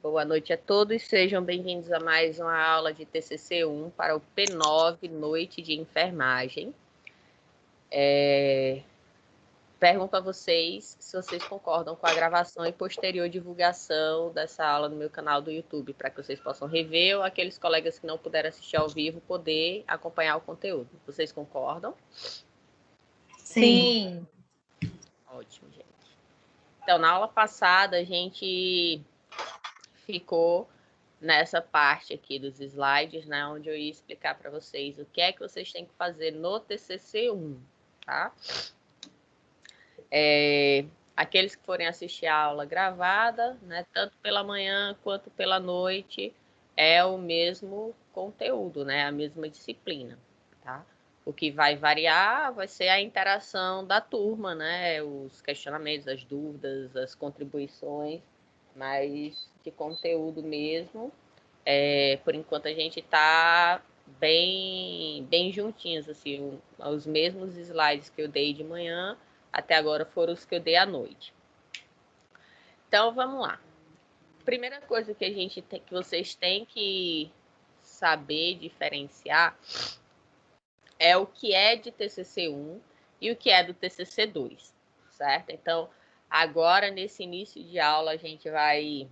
Boa noite a todos, sejam bem-vindos a mais uma aula de TCC1 para o P9, Noite de Enfermagem. Pergunto a vocês se vocês concordam com a gravação e posterior divulgação dessa aula no meu canal do YouTube, para que vocês possam rever ou aqueles colegas que não puderam assistir ao vivo poder acompanhar o conteúdo. Vocês concordam? Sim. Ótimo, gente. Então, na aula passada, a gente ficou nessa parte aqui dos slides, né, onde eu ia explicar para vocês o que é que vocês têm que fazer no TCC1, tá? Aqueles que forem assistir a aula gravada, né, tanto pela manhã quanto pela noite, é o mesmo conteúdo, né, a mesma disciplina, tá? O que vai variar vai ser a interação da turma, né, os questionamentos, as dúvidas, as contribuições, mas de conteúdo mesmo. Por enquanto a gente está bem juntinhos, assim, os mesmos slides que eu dei de manhã, até agora foram os que eu dei à noite. Então, vamos lá. Primeira coisa que que vocês têm que saber diferenciar é o que é de TCC1 e o que é do TCC2, certo? Então, agora, nesse início de aula, a gente vai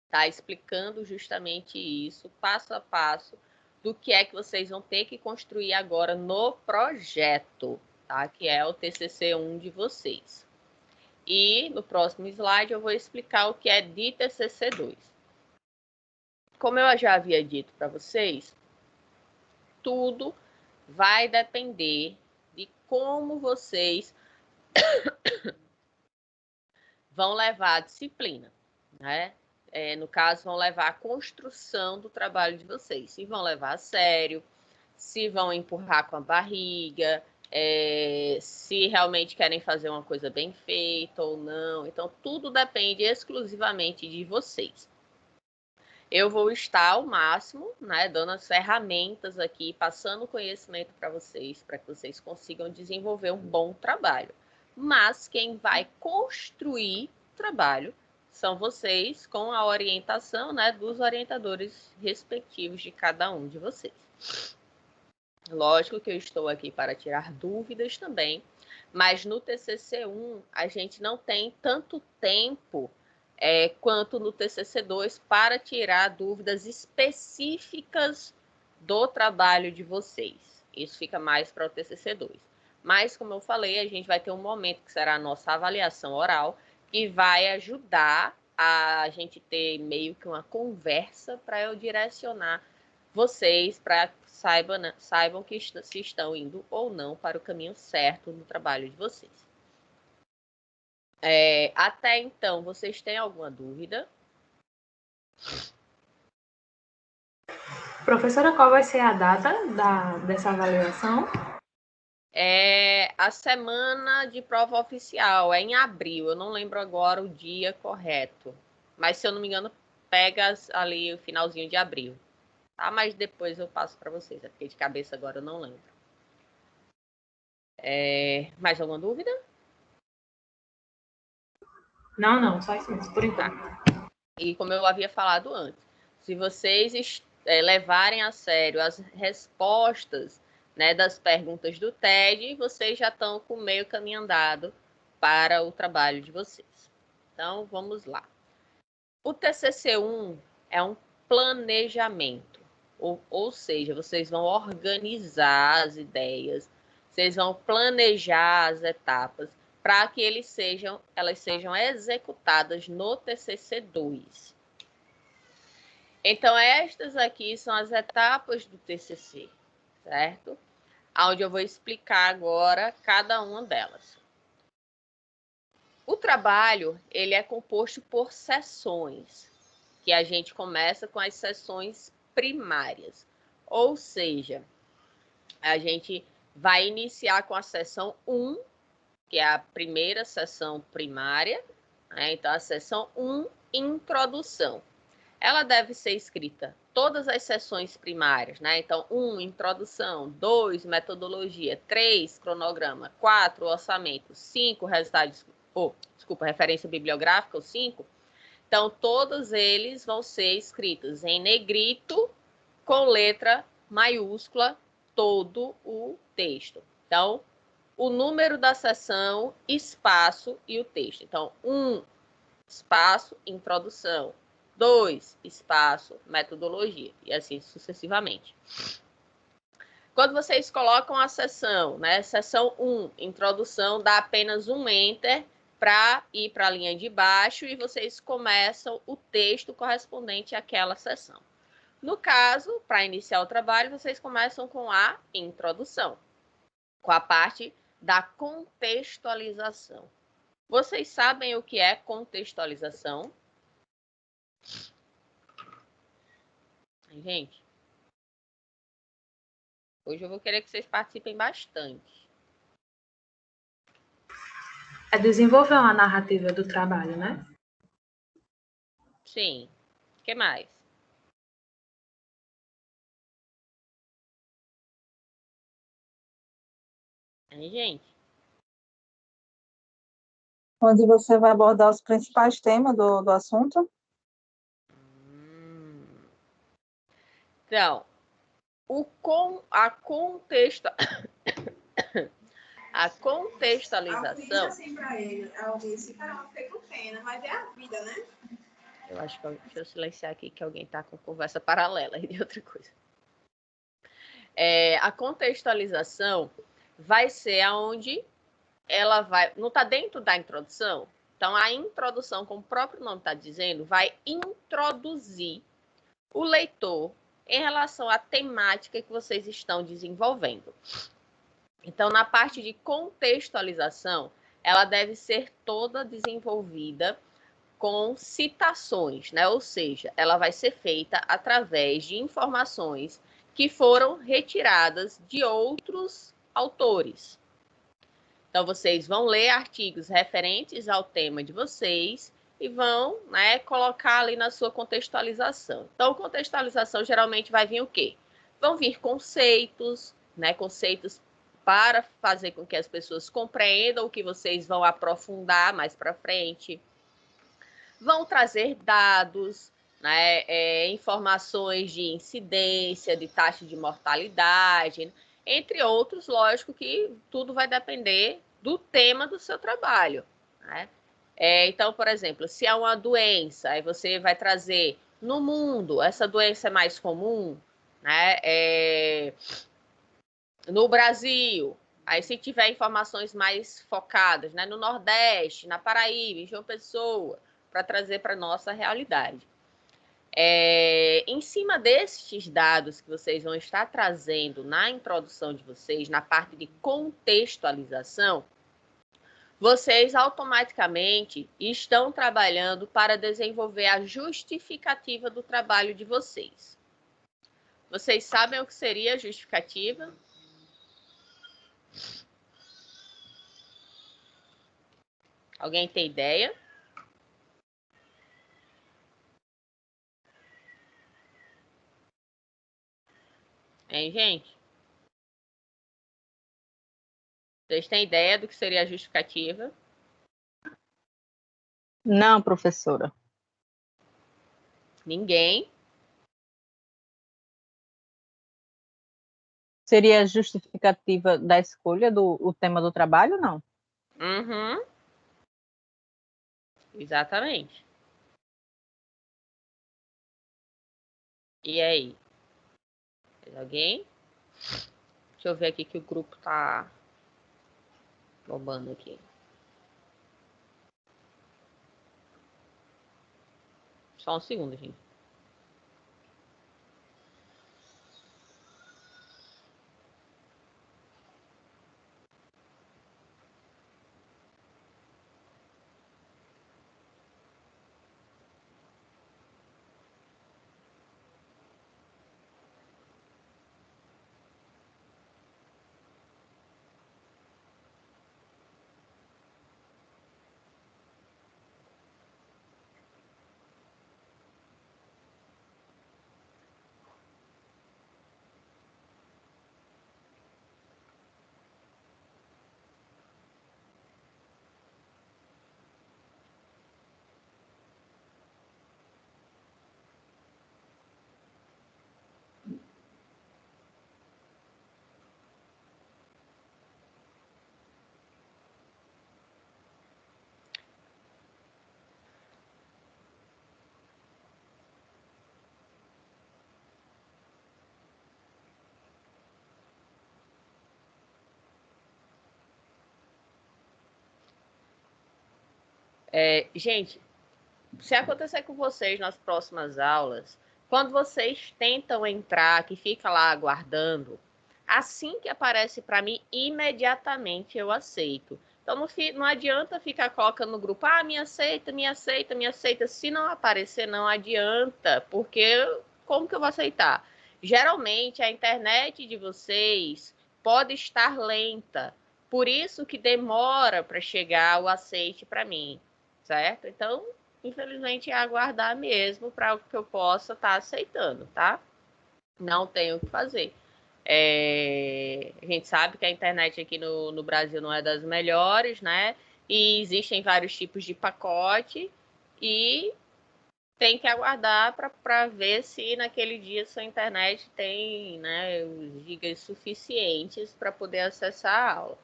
estar explicando justamente isso, passo a passo, do que é que vocês vão ter que construir agora no projeto, tá? Que é o TCC1 de vocês. E no próximo slide eu vou explicar o que é de TCC2. Como eu já havia dito para vocês, tudo vai depender de como vocês vão levar a disciplina, né? No caso, vão levar a construção do trabalho de vocês. Se vão levar a sério, se vão empurrar com a barriga, se realmente querem fazer uma coisa bem feita ou não. Então, tudo depende exclusivamente de vocês. Eu vou estar ao máximo, né, dando as ferramentas aqui, passando conhecimento para vocês que vocês consigam desenvolver um bom trabalho. Mas quem vai construir o trabalho são vocês, com a orientação, né, dos orientadores respectivos de cada um de vocês. Lógico que eu estou aqui para tirar dúvidas também, mas no TCC1 a gente não tem tanto tempo quanto no TCC2 para tirar dúvidas específicas do trabalho de vocês. Isso fica mais para o TCC2. Mas, como eu falei, a gente vai ter um momento que será a nossa avaliação oral, que vai ajudar a gente ter meio que uma conversa para eu direcionar vocês para saibam que se estão indo ou não para o caminho certo no trabalho de vocês. Até então, vocês têm alguma dúvida? Professora, qual vai ser a data dessa avaliação? A semana de prova oficial, é em abril, eu não lembro agora o dia correto. Mas, se eu não me engano, pega ali o finalzinho de abril. Tá? Mas depois eu passo para vocês, porque de cabeça agora eu não lembro. Mais alguma dúvida? Não, só isso mesmo, por enquanto. Tá. E como eu havia falado antes, se vocês levarem a sério as respostas, né, das perguntas do TED, vocês já estão com meio caminho andado para o trabalho de vocês. Então, vamos lá. O TCC1 é um planejamento, ou seja, vocês vão organizar as ideias, vocês vão planejar as etapas para que elas sejam executadas no TCC2. Então, estas aqui são as etapas do TCC, certo? Onde eu vou explicar agora cada uma delas. O trabalho, ele é composto por sessões, que a gente começa com as sessões primárias. Ou seja, a gente vai iniciar com a sessão 1, que é a primeira sessão primária, né? Então, a sessão 1, introdução. Ela deve ser escrita todas as sessões primárias, né? Então, 1, introdução, 2, metodologia, 3, cronograma, 4, orçamento, 5, resultados desculpa, referência bibliográfica, o 5, então todos eles vão ser escritos em negrito, com letra maiúscula, todo o texto. Então, o número da seção, espaço e o texto. Então, 1, espaço, introdução. 2, espaço, metodologia. E assim sucessivamente. Quando vocês colocam a seção, né? Seção 1, introdução, dá apenas um enter para ir para a linha de baixo e vocês começam o texto correspondente àquela seção. No caso, para iniciar o trabalho, vocês começam com a introdução, com a parte da contextualização. Vocês sabem o que é contextualização? Gente, hoje eu vou querer que vocês participem bastante. É desenvolver uma narrativa do trabalho, né? Sim. O que mais? Gente. Onde você vai abordar os principais temas do assunto. Então, a contextualização. Assim para ele, alguém disse, caramba, fiquei com pena, mas é a vida, né? Eu acho que deixa eu silenciar aqui que alguém está com conversa paralela de outra coisa. A contextualização vai ser aonde ela vai. Não está dentro da introdução? Então, a introdução, como o próprio nome está dizendo, vai introduzir o leitor em relação à temática que vocês estão desenvolvendo. Então, na parte de contextualização, ela deve ser toda desenvolvida com citações, né? Ou seja, ela vai ser feita através de informações que foram retiradas de outros autores. Então, vocês vão ler artigos referentes ao tema de vocês e vão, né, colocar ali na sua contextualização. Então, contextualização geralmente vai vir o quê? Vão vir conceitos, né, conceitos para fazer com que as pessoas compreendam o que vocês vão aprofundar mais para frente. Vão trazer dados, né, informações de incidência, de taxa de mortalidade, entre outros. Lógico que tudo vai depender do tema do seu trabalho, né? Então, por exemplo, se há uma doença, aí você vai trazer no mundo, essa doença é mais comum, né? No Brasil, aí se tiver informações mais focadas, né? No Nordeste, na Paraíba, em João Pessoa, para trazer para a nossa realidade. Em cima destes dados que vocês vão estar trazendo na introdução de vocês, na parte de contextualização, vocês automaticamente estão trabalhando para desenvolver a justificativa do trabalho de vocês. Vocês sabem o que seria a justificativa? Alguém tem ideia? Hein, gente? Vocês têm ideia do que seria a justificativa? Não, professora. Ninguém? Seria a justificativa da escolha do tema do trabalho, não? Uhum. Exatamente. E aí? Mais alguém? Deixa eu ver aqui que o grupo tá bombando aqui. Só um segundo, gente. Gente, se acontecer com vocês nas próximas aulas, quando vocês tentam entrar, que fica lá aguardando, assim que aparece para mim, imediatamente eu aceito. Então, não adianta ficar colocando no grupo, me aceita, me aceita, me aceita. Se não aparecer, não adianta, porque como que eu vou aceitar? Geralmente, a internet de vocês pode estar lenta, por isso que demora para chegar o aceite para mim, certo? Então, infelizmente, é aguardar mesmo para que eu possa estar aceitando, tá? Não tenho o que fazer. A gente sabe que a internet aqui no Brasil não é das melhores, né? E existem vários tipos de pacote e tem que aguardar para ver se naquele dia sua internet tem, né, os gigas suficientes para poder acessar a aula.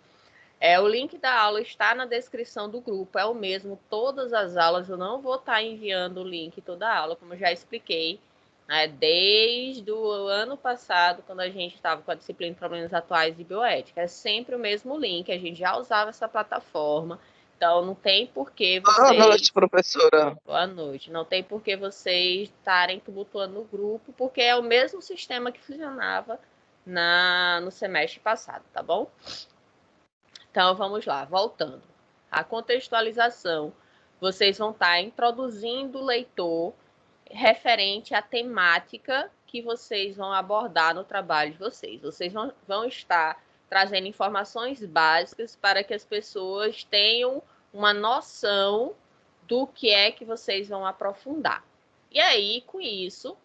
O link da aula está na descrição do grupo, é o mesmo, todas as aulas. Eu não vou estar enviando o link toda a aula, como eu já expliquei, né, desde o ano passado, quando a gente estava com a disciplina de problemas atuais de bioética. É sempre o mesmo link, a gente já usava essa plataforma, então não tem por que vocês... Boa noite, professora. Boa noite. Não tem por que vocês estarem tumultuando no grupo, porque é o mesmo sistema que funcionava no semestre passado, tá bom? Então, vamos lá, voltando. A contextualização, vocês vão estar introduzindo o leitor referente à temática que vocês vão abordar no trabalho de vocês. Vocês vão estar trazendo informações básicas para que as pessoas tenham uma noção do que é que vocês vão aprofundar. E aí, com isso,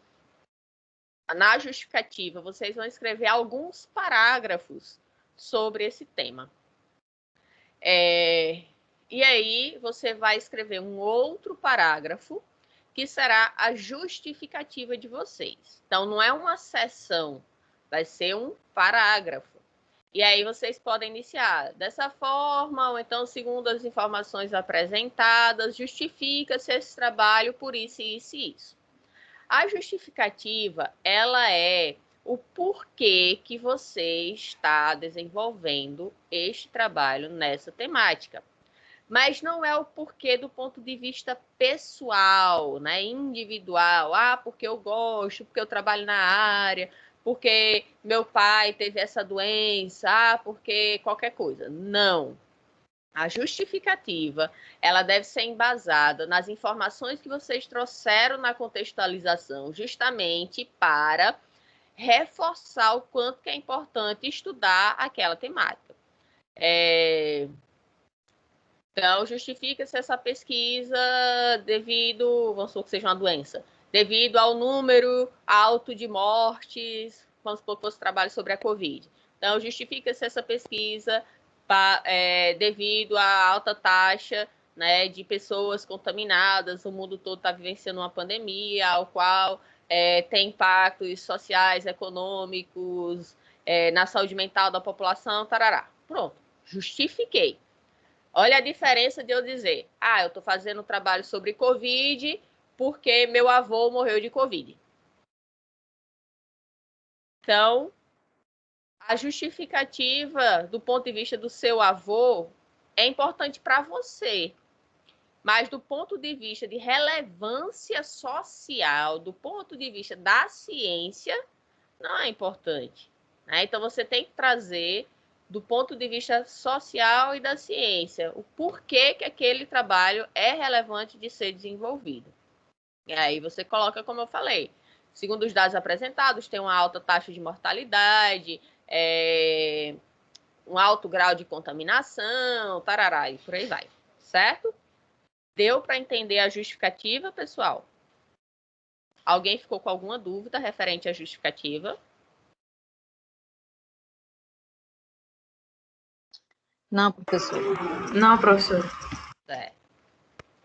na justificativa, vocês vão escrever alguns parágrafos sobre esse tema. E aí você vai escrever um outro parágrafo que será a justificativa de vocês. Então, não é uma seção, vai ser um parágrafo. E aí vocês podem iniciar dessa forma, ou então, segundo as informações apresentadas, justifica-se esse trabalho por isso, isso e isso. A justificativa, ela é o porquê que você está desenvolvendo este trabalho nessa temática. Mas não é o porquê do ponto de vista pessoal, né, individual. Porque eu gosto, porque eu trabalho na área, porque meu pai teve essa doença, porque qualquer coisa. Não. A justificativa, ela deve ser embasada nas informações que vocês trouxeram na contextualização, justamente para reforçar o quanto que é importante estudar aquela temática. Então, justifica-se essa pesquisa devido, vamos supor que seja uma doença, devido ao número alto de mortes, vamos supor que fosse trabalho sobre a Covid. Então, justifica-se essa pesquisa devido à alta taxa, né, de pessoas contaminadas, o mundo todo está vivenciando uma pandemia, ao qual tem impactos sociais, econômicos, na saúde mental da população, tarará. Pronto, justifiquei. Olha a diferença de eu dizer, eu estou fazendo um trabalho sobre Covid porque meu avô morreu de Covid. Então, a justificativa do ponto de vista do seu avô é importante para você, mas do ponto de vista de relevância social, do ponto de vista da ciência, não é importante, né? Então, você tem que trazer do ponto de vista social e da ciência, o porquê que aquele trabalho é relevante de ser desenvolvido. E aí você coloca, como eu falei, segundo os dados apresentados, tem uma alta taxa de mortalidade, um alto grau de contaminação, tarará, e por aí vai, certo? Deu para entender a justificativa, pessoal? Alguém ficou com alguma dúvida referente à justificativa? Não, professor. Não, professor.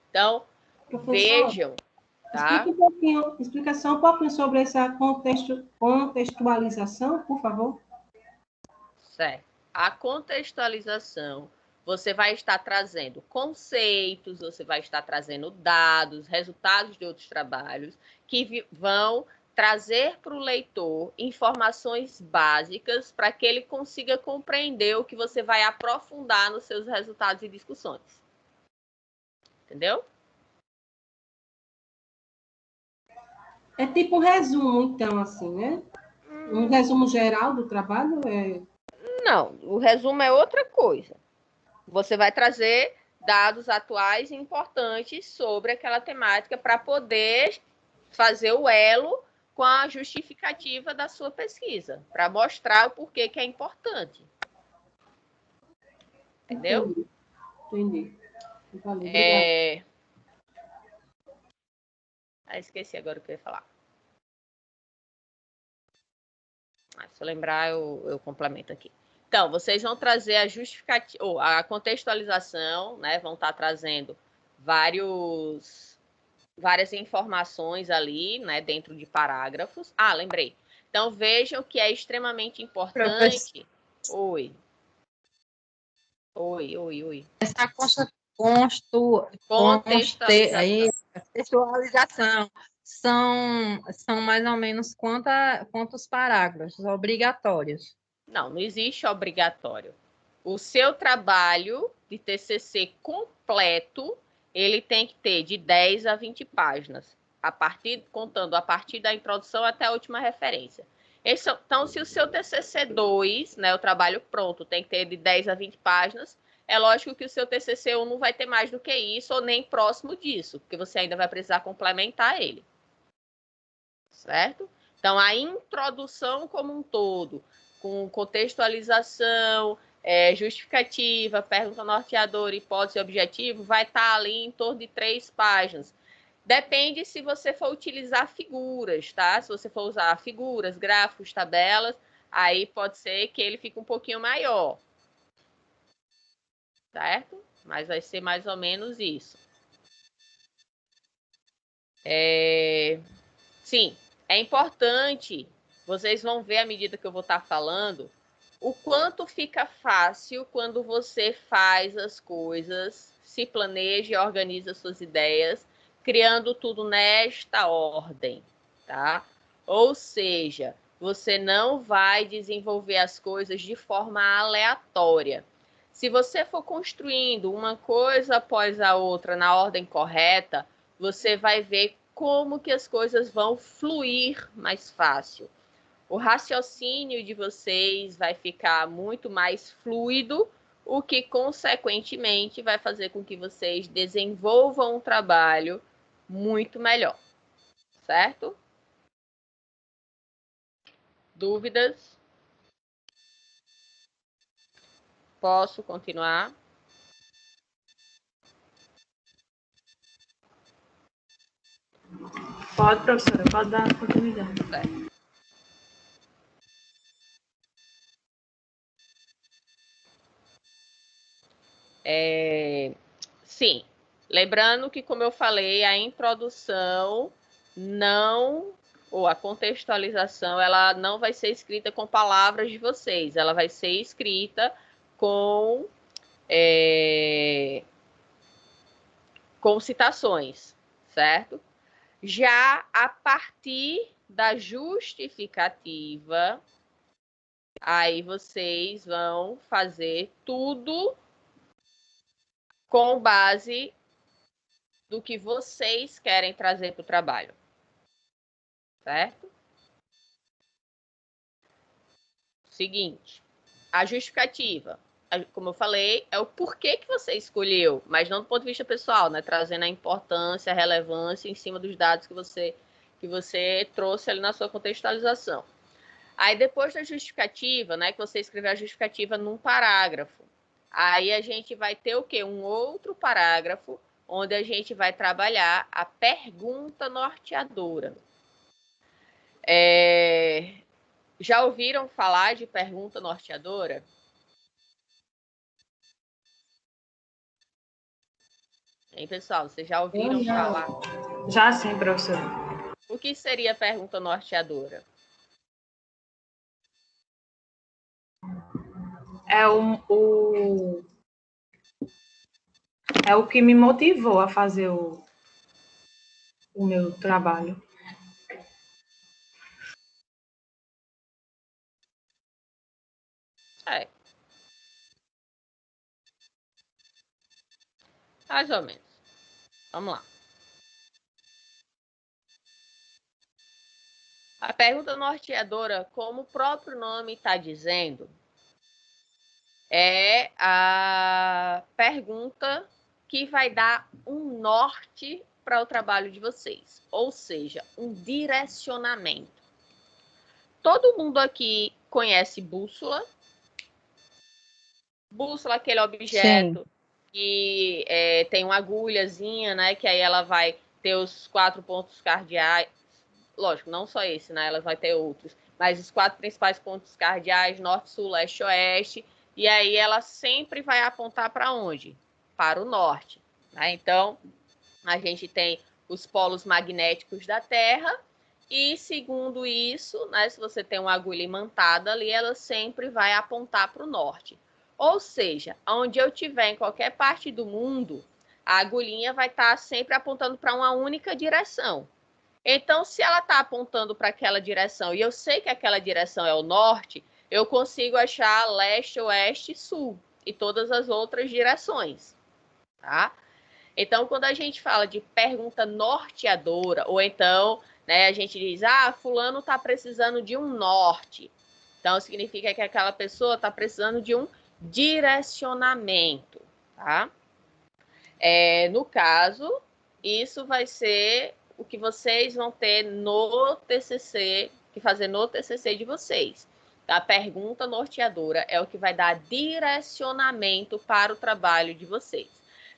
Então, Professor, vejam, tá? Explicação um pouquinho sobre essa contextualização, por favor. Certo. A contextualização, você vai estar trazendo conceitos, você vai estar trazendo dados, resultados de outros trabalhos, que vão trazer para o leitor informações básicas para que ele consiga compreender o que você vai aprofundar nos seus resultados e discussões. Entendeu? É tipo um resumo, então, assim, né? Um resumo geral do trabalho? Não, o resumo é outra coisa. Você vai trazer dados atuais e importantes sobre aquela temática para poder fazer o elo com a justificativa da sua pesquisa, para mostrar o porquê que é importante. Entendeu? Entendi. Valeu, obrigada. Esqueci agora o que eu ia falar. Se eu lembrar, eu complemento aqui. Então, vocês vão trazer a justificativa, ou a contextualização, né? Vão estar trazendo várias informações ali, né? Dentro de parágrafos. Lembrei. Então, vejam que é extremamente importante. Oi. Essa contextualização são mais ou menos quantos parágrafos obrigatórios? Não existe obrigatório. O seu trabalho de TCC completo, ele tem que ter de 10 a 20 páginas, contando a partir da introdução até a última referência. Então, se o seu TCC 2, né, o trabalho pronto, tem que ter de 10 a 20 páginas, é lógico que o seu TCC 1 não vai ter mais do que isso, ou nem próximo disso, porque você ainda vai precisar complementar ele. Certo? Então, a introdução como um todo, com contextualização, justificativa, pergunta norteadora, hipótese e objetivo, vai estar ali em torno de 3 páginas. Depende se você for utilizar figuras, tá? Se você for usar figuras, gráficos, tabelas, aí pode ser que ele fique um pouquinho maior. Certo? Mas vai ser mais ou menos isso. Sim, é importante, vocês vão ver à medida que eu vou estar falando, o quanto fica fácil quando você faz as coisas, se planeja e organiza suas ideias, criando tudo nesta ordem, tá? Ou seja, você não vai desenvolver as coisas de forma aleatória. Se você for construindo uma coisa após a outra na ordem correta, você vai ver como que as coisas vão fluir mais fácil. O raciocínio de vocês vai ficar muito mais fluido, o que, consequentemente, vai fazer com que vocês desenvolvam um trabalho muito melhor. Certo? Dúvidas? Posso continuar? Pode, professora, pode dar continuidade. Certo. Sim, lembrando que, como eu falei, a introdução ou a contextualização, ela não vai ser escrita com palavras de vocês, ela vai ser escrita com citações, certo? Já a partir da justificativa, aí vocês vão fazer tudo com base do que vocês querem trazer para o trabalho. Certo? Seguinte, a justificativa, como eu falei, é o porquê que você escolheu, mas não do ponto de vista pessoal, né? Trazendo a importância, a relevância em cima dos dados que você trouxe ali na sua contextualização. Aí, depois da justificativa, né, que você escreveu a justificativa num parágrafo, aí a gente vai ter o quê? Um outro parágrafo, onde a gente vai trabalhar a pergunta norteadora. Já ouviram falar de pergunta norteadora? Hein, pessoal? Vocês já ouviram falar? Já sim, professora. O que seria a pergunta norteadora? É é o que me motivou a fazer o meu trabalho. Mais ou menos. Vamos lá. A pergunta norteadora, como o próprio nome está dizendo, é a pergunta que vai dar um norte para o trabalho de vocês, ou seja, um direcionamento. Todo mundo aqui conhece bússola? Bússola, aquele objeto que tem uma agulhazinha, né? Que aí ela vai ter os 4 pontos cardeais. Lógico, não só esse, né? Ela vai ter outros. Mas os 4 principais pontos cardeais, norte, sul, leste, oeste. E aí ela sempre vai apontar para onde? Para o norte. Né? Então, a gente tem os polos magnéticos da Terra. E, segundo isso, né, se você tem uma agulha imantada ali, ela sempre vai apontar para o norte. Ou seja, onde eu estiver em qualquer parte do mundo, a agulhinha vai estar sempre apontando para uma única direção. Então, se ela está apontando para aquela direção e eu sei que aquela direção é o norte, eu consigo achar leste, oeste, sul e todas as outras direções, tá? Então, quando a gente fala de pergunta norteadora, ou então, né, a gente diz, fulano está precisando de um norte. Então, significa que aquela pessoa está precisando de um direcionamento, tá? No caso, isso vai ser o que vocês vão ter no TCC, que fazer no TCC de vocês. A pergunta norteadora é o que vai dar direcionamento para o trabalho de vocês.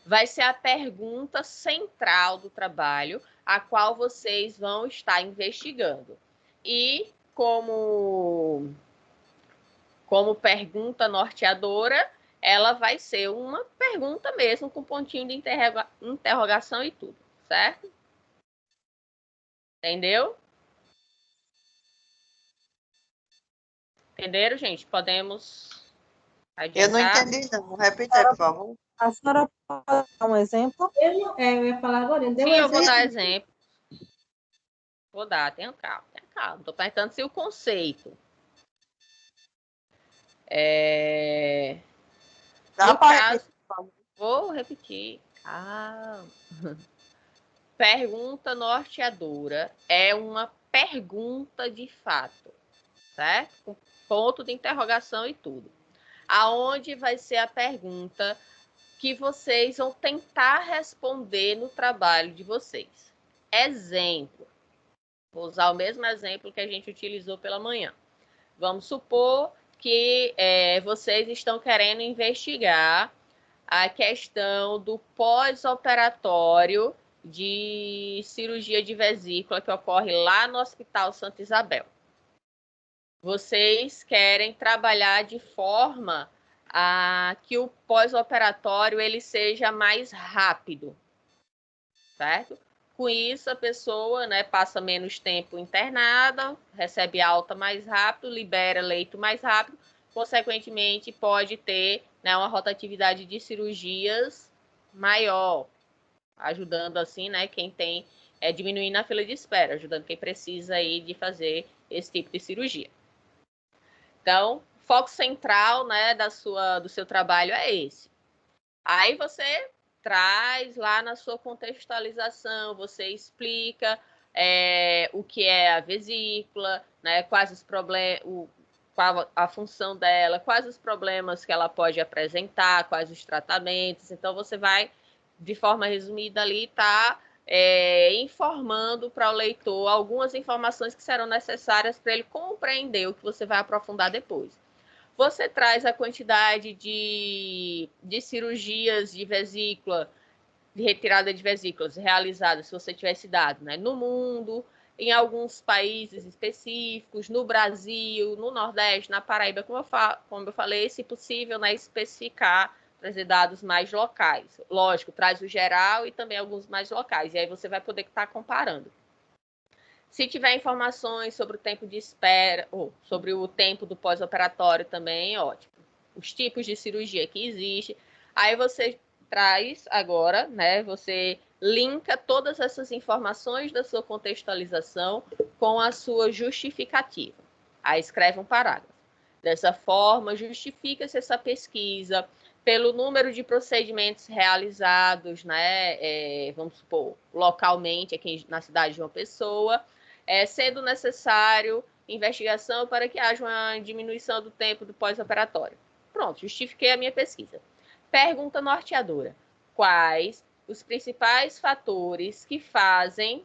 Vai ser a pergunta central do trabalho, a qual vocês vão estar investigando. E como pergunta norteadora, ela vai ser uma pergunta mesmo, com pontinho de interrogação e tudo, certo? Entendeu? Entenderam, gente? Podemos adiantar? Eu não entendi, não. Repita aí, por favor. A senhora pode dar um exemplo? Eu ia falar agora. Sim, eu vou dar exemplo. Vou dar, tenha calma. Estou perguntando se o conceito. Dá No para caso, repetir, por favor. vou repetir. Pergunta norteadora é uma pergunta de fato, certo? Com ponto de interrogação e tudo. Aonde vai ser a pergunta que vocês vão tentar responder no trabalho de vocês. Exemplo. Vou usar o mesmo exemplo que a gente utilizou pela manhã. Vamos supor que vocês estão querendo investigar a questão do pós-operatório de cirurgia de vesícula que ocorre lá no Hospital Santa Isabel. Vocês querem trabalhar de forma a que o pós-operatório ele seja mais rápido, certo? Com isso, a pessoa, né, passa menos tempo internada, recebe alta mais rápido, libera leito mais rápido, consequentemente, pode ter, né, uma rotatividade de cirurgias maior, ajudando assim, né, quem tem, diminuindo a fila de espera, ajudando quem precisa aí de fazer esse tipo de cirurgia. Então, foco central, né, do seu trabalho é esse. Aí você traz lá na sua contextualização, você explica o que é a vesícula, né, quais os problemas, qual a função dela, quais os problemas que ela pode apresentar, quais os tratamentos. Então, você vai, de forma resumida ali, estar informando para o leitor algumas informações que serão necessárias para ele compreender o que você vai aprofundar depois. Você traz a quantidade de cirurgias de vesícula, de retirada de vesículas realizadas, se você tivesse dado, né, no mundo, em alguns países específicos, no Brasil, no Nordeste, na Paraíba, como eu falei, se possível, né, especificar, trazer dados mais locais. Lógico, traz o geral e também alguns mais locais, e aí você vai poder estar comparando. Se tiver informações sobre o tempo de espera, ou sobre o tempo do pós-operatório também, ótimo. Os tipos de cirurgia que existe. Aí você traz agora, né? Você linka todas essas informações da sua contextualização com a sua justificativa. Aí escreve um parágrafo. dessa forma, justifica-se essa pesquisa pelo número de procedimentos realizados, né, vamos supor, localmente aqui na cidade de João Pessoa, sendo necessário investigação para que haja uma diminuição do tempo do pós-operatório. Pronto, justifiquei a minha pesquisa. Pergunta norteadora. Quais os principais fatores que fazem,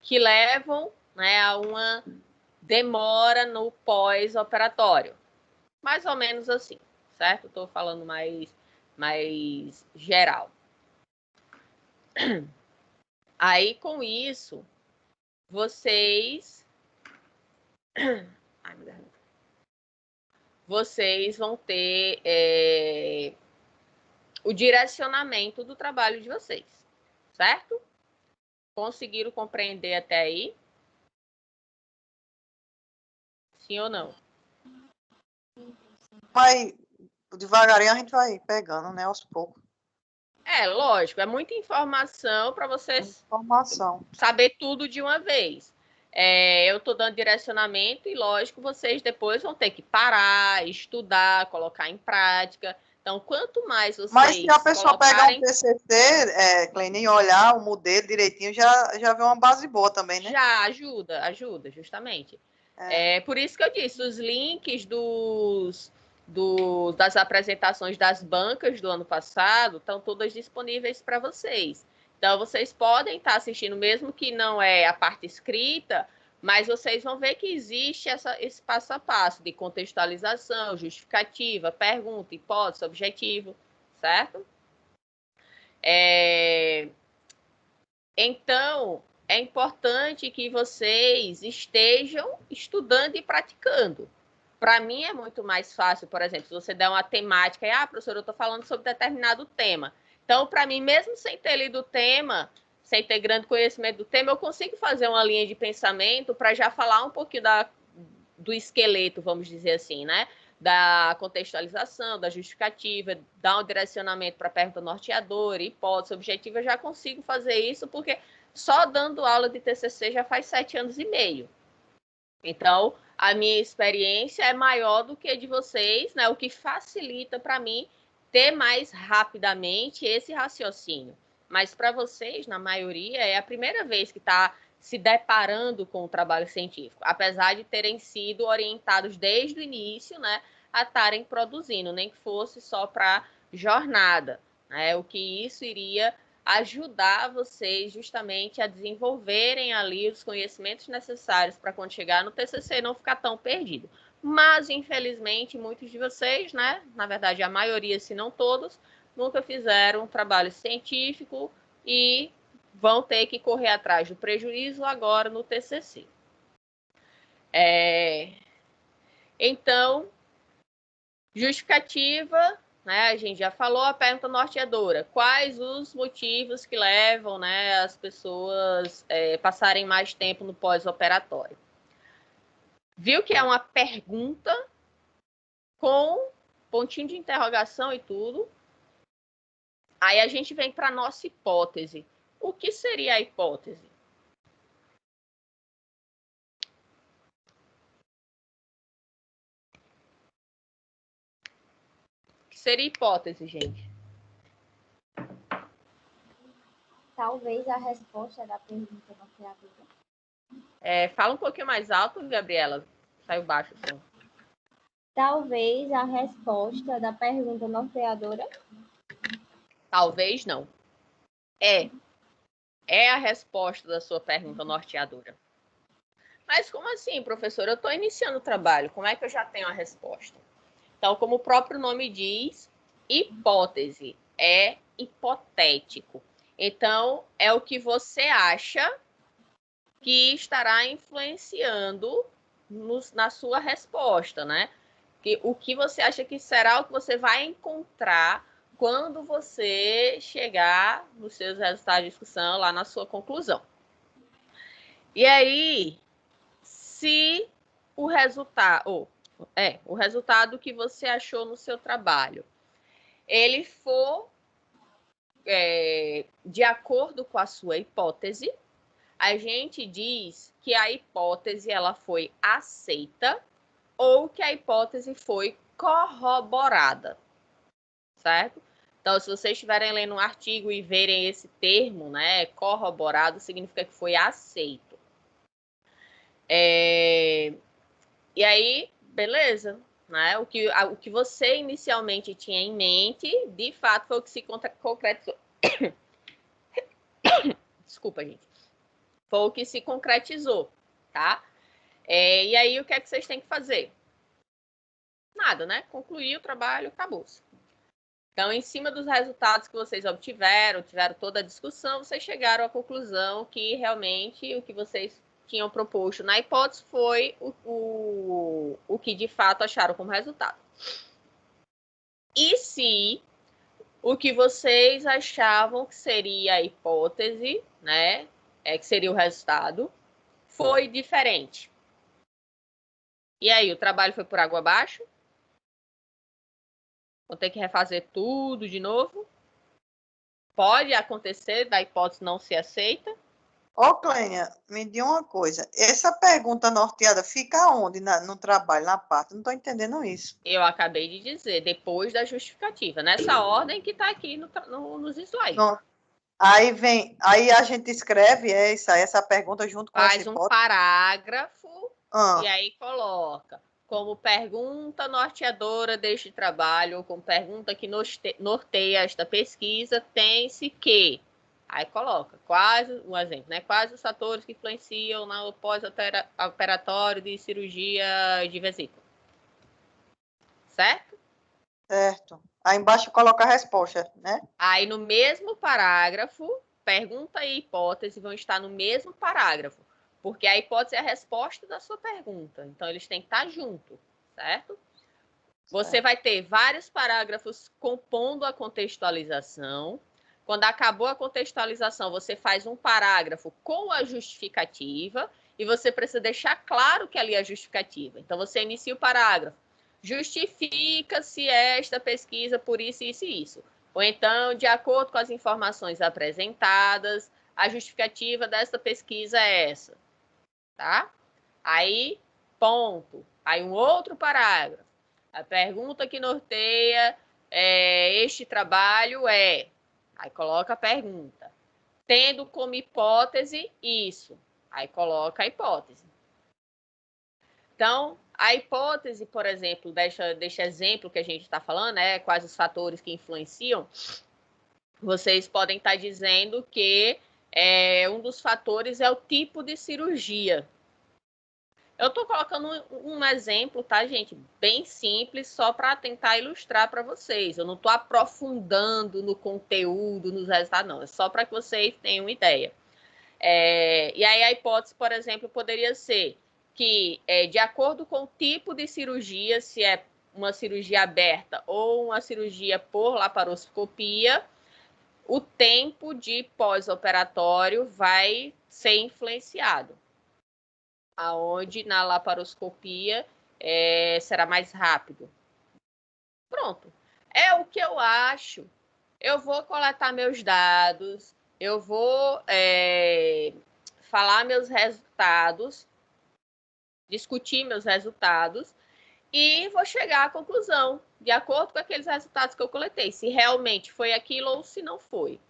que levam, né, a uma demora no pós-operatório? Mais ou menos assim, certo? Estou falando mais geral. Aí, com isso, vocês vão ter o direcionamento do trabalho de vocês, certo? Conseguiram compreender até aí? Sim ou não? Mas devagarinho a gente vai pegando, né? Aos poucos. Lógico, é muita informação para vocês Informação. saber tudo de uma vez. Eu estou dando direcionamento e, lógico, vocês depois vão ter que parar, estudar, colocar em prática. Então, quanto mais vocês Mas se a pessoa pegar colocarem... um TCC, Cleine, e olhar o modelo direitinho, já vê uma base boa também, né? Já ajuda, justamente. Por isso que eu disse, os links das apresentações das bancas do ano passado estão todas disponíveis para vocês. Então, vocês podem estar assistindo, mesmo que não é a parte escrita, mas vocês vão ver que existe esse passo a passo de contextualização, justificativa, pergunta, hipótese, objetivo, certo? Então, é importante que vocês estejam estudando e praticando. Para mim é muito mais fácil, por exemplo, se você der uma temática e, professora, eu estou falando sobre determinado tema. Então, para mim, mesmo sem ter lido o tema, sem ter grande conhecimento do tema, eu consigo fazer uma linha de pensamento para já falar um pouquinho do esqueleto, vamos dizer assim, né? Da contextualização, da justificativa, dar um direcionamento para a pergunta norteadora, hipótese, objetiva, eu já consigo fazer isso, porque só dando aula de TCC já faz 7 anos e meio. Então, a minha experiência é maior do que a de vocês, né? O que facilita para mim ter mais rapidamente esse raciocínio. Mas para vocês, na maioria, é a primeira vez que está se deparando com o trabalho científico, apesar de terem sido orientados desde o início, né, a estarem produzindo, nem que fosse só para jornada, né? O que isso iria ajudar vocês justamente a desenvolverem ali os conhecimentos necessários para quando chegar no TCC não ficar tão perdido. Mas, infelizmente, muitos de vocês, né, na verdade a maioria, se não todos, nunca fizeram um trabalho científico e vão ter que correr atrás do prejuízo agora no TCC. Então, justificativa, né, a gente já falou, a pergunta norteadora. Quais os motivos que levam, né, as pessoas passarem mais tempo no pós-operatório? Viu que é uma pergunta com pontinho de interrogação e tudo. Aí a gente vem para a nossa hipótese. O que seria a hipótese? O que seria hipótese, gente? Talvez a resposta da pergunta norteadora. Fala um pouquinho mais alto, Gabriela. Saiu baixo o som. Talvez a resposta da pergunta norteadora. Talvez não. É a resposta da sua pergunta norteadora. Mas como assim, professora? Eu estou iniciando o trabalho. Como é que eu já tenho a resposta? Então, como o próprio nome diz, hipótese é hipotético. Então, é o que você acha que estará influenciando na sua resposta, né? O que você acha que será o que você vai encontrar quando você chegar nos seus resultados de discussão, lá na sua conclusão. E aí, se o resultado que você achou no seu trabalho, ele for de acordo com a sua hipótese, a gente diz que a hipótese ela foi aceita ou que a hipótese foi corroborada, certo? Então, se vocês estiverem lendo um artigo e verem esse termo, né, corroborado, significa que foi aceito. E aí, beleza, né? O que você inicialmente tinha em mente, de fato, foi o que se concretizou. Desculpa, gente. Foi o que se concretizou, tá? E aí, o que é que vocês têm que fazer? Nada, né? Concluir o trabalho, acabou-se. Então, em cima dos resultados que vocês obtiveram, tiveram toda a discussão, vocês chegaram à conclusão que realmente o que vocês tinham proposto na hipótese foi o que de fato acharam como resultado. E se o que vocês achavam que seria a hipótese, né, que seria o resultado, foi diferente? E aí, o trabalho foi por água abaixo? Vou ter que refazer tudo de novo? Pode acontecer da hipótese não ser aceita? Ô, Clênia, me diga uma coisa. Essa pergunta norteada fica onde no trabalho, na parte? Não estou entendendo isso. Eu acabei de dizer, depois da justificativa. Nessa ordem que está aqui nos slides. Não. Aí a gente escreve essa pergunta junto com Faz essa um hipótese. parágrafo e aí coloca como pergunta norteadora deste trabalho, ou como pergunta que norteia esta pesquisa, tem-se que... Aí coloca, um exemplo, né? Quais os fatores que influenciam no pós-operatório de cirurgia de vesícula? Certo? Certo. Aí embaixo coloca a resposta, né? Aí no mesmo parágrafo, pergunta e hipótese vão estar no mesmo parágrafo, porque a hipótese é a resposta da sua pergunta. Então, eles têm que estar juntos, certo? Você vai ter vários parágrafos compondo a contextualização. Quando acabou a contextualização, você faz um parágrafo com a justificativa e você precisa deixar claro que ali é a justificativa. Então, você inicia o parágrafo. Justifica-se esta pesquisa por isso, isso e isso. Ou então, de acordo com as informações apresentadas, a justificativa desta pesquisa é essa. Tá? Aí, ponto. Aí, um outro parágrafo. A pergunta que norteia este trabalho é... Aí coloca a pergunta. Tendo como hipótese isso. Aí coloca a hipótese. Então, a hipótese, por exemplo, deste exemplo que a gente está falando, né? Quais os fatores que influenciam. Vocês podem estar dizendo que um dos fatores é o tipo de cirurgia. Eu estou colocando um exemplo, tá, gente? Bem simples, só para tentar ilustrar para vocês. Eu não estou aprofundando no conteúdo, nos resultados, não. É só para que vocês tenham uma ideia. E aí a hipótese, por exemplo, poderia ser que, de acordo com o tipo de cirurgia, se é uma cirurgia aberta ou uma cirurgia por laparoscopia, o tempo de pós-operatório vai ser influenciado. Aonde na laparoscopia será mais rápido. Pronto. É o que eu acho. Eu vou coletar meus dados, eu vou falar meus resultados, discutir meus resultados e vou chegar à conclusão, de acordo com aqueles resultados que eu coletei, se realmente foi aquilo ou se não foi.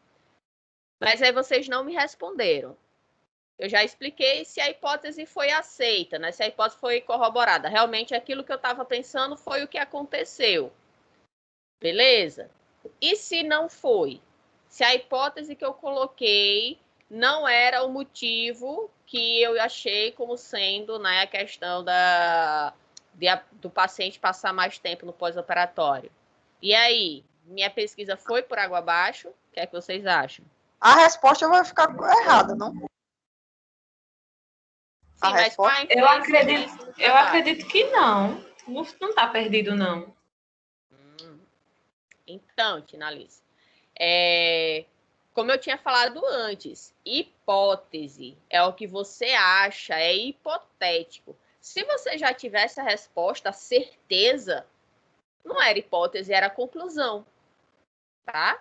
Mas aí vocês não me responderam. Eu já expliquei se a hipótese foi aceita, né? Se a hipótese foi corroborada. Realmente, aquilo que eu estava pensando foi o que aconteceu. Beleza? E se não foi? Se a hipótese que eu coloquei não era o motivo que eu achei como sendo, né, a questão do paciente passar mais tempo no pós-operatório. E aí? Minha pesquisa foi por água abaixo? O que é que vocês acham? A resposta vai ficar errada, não? Sim, mas qual a Eu acredito que não. Não está perdido, não. Então, Tinalice, como eu tinha falado antes, hipótese é o que você acha, é hipotético. Se você já tivesse a resposta, a certeza, não era hipótese, era conclusão, tá?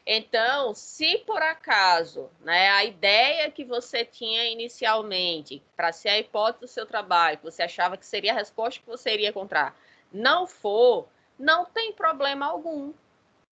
Então, se por acaso, né, a ideia que você tinha inicialmente, para ser a hipótese do seu trabalho, que você achava que seria a resposta que você iria encontrar, não for, não tem problema algum.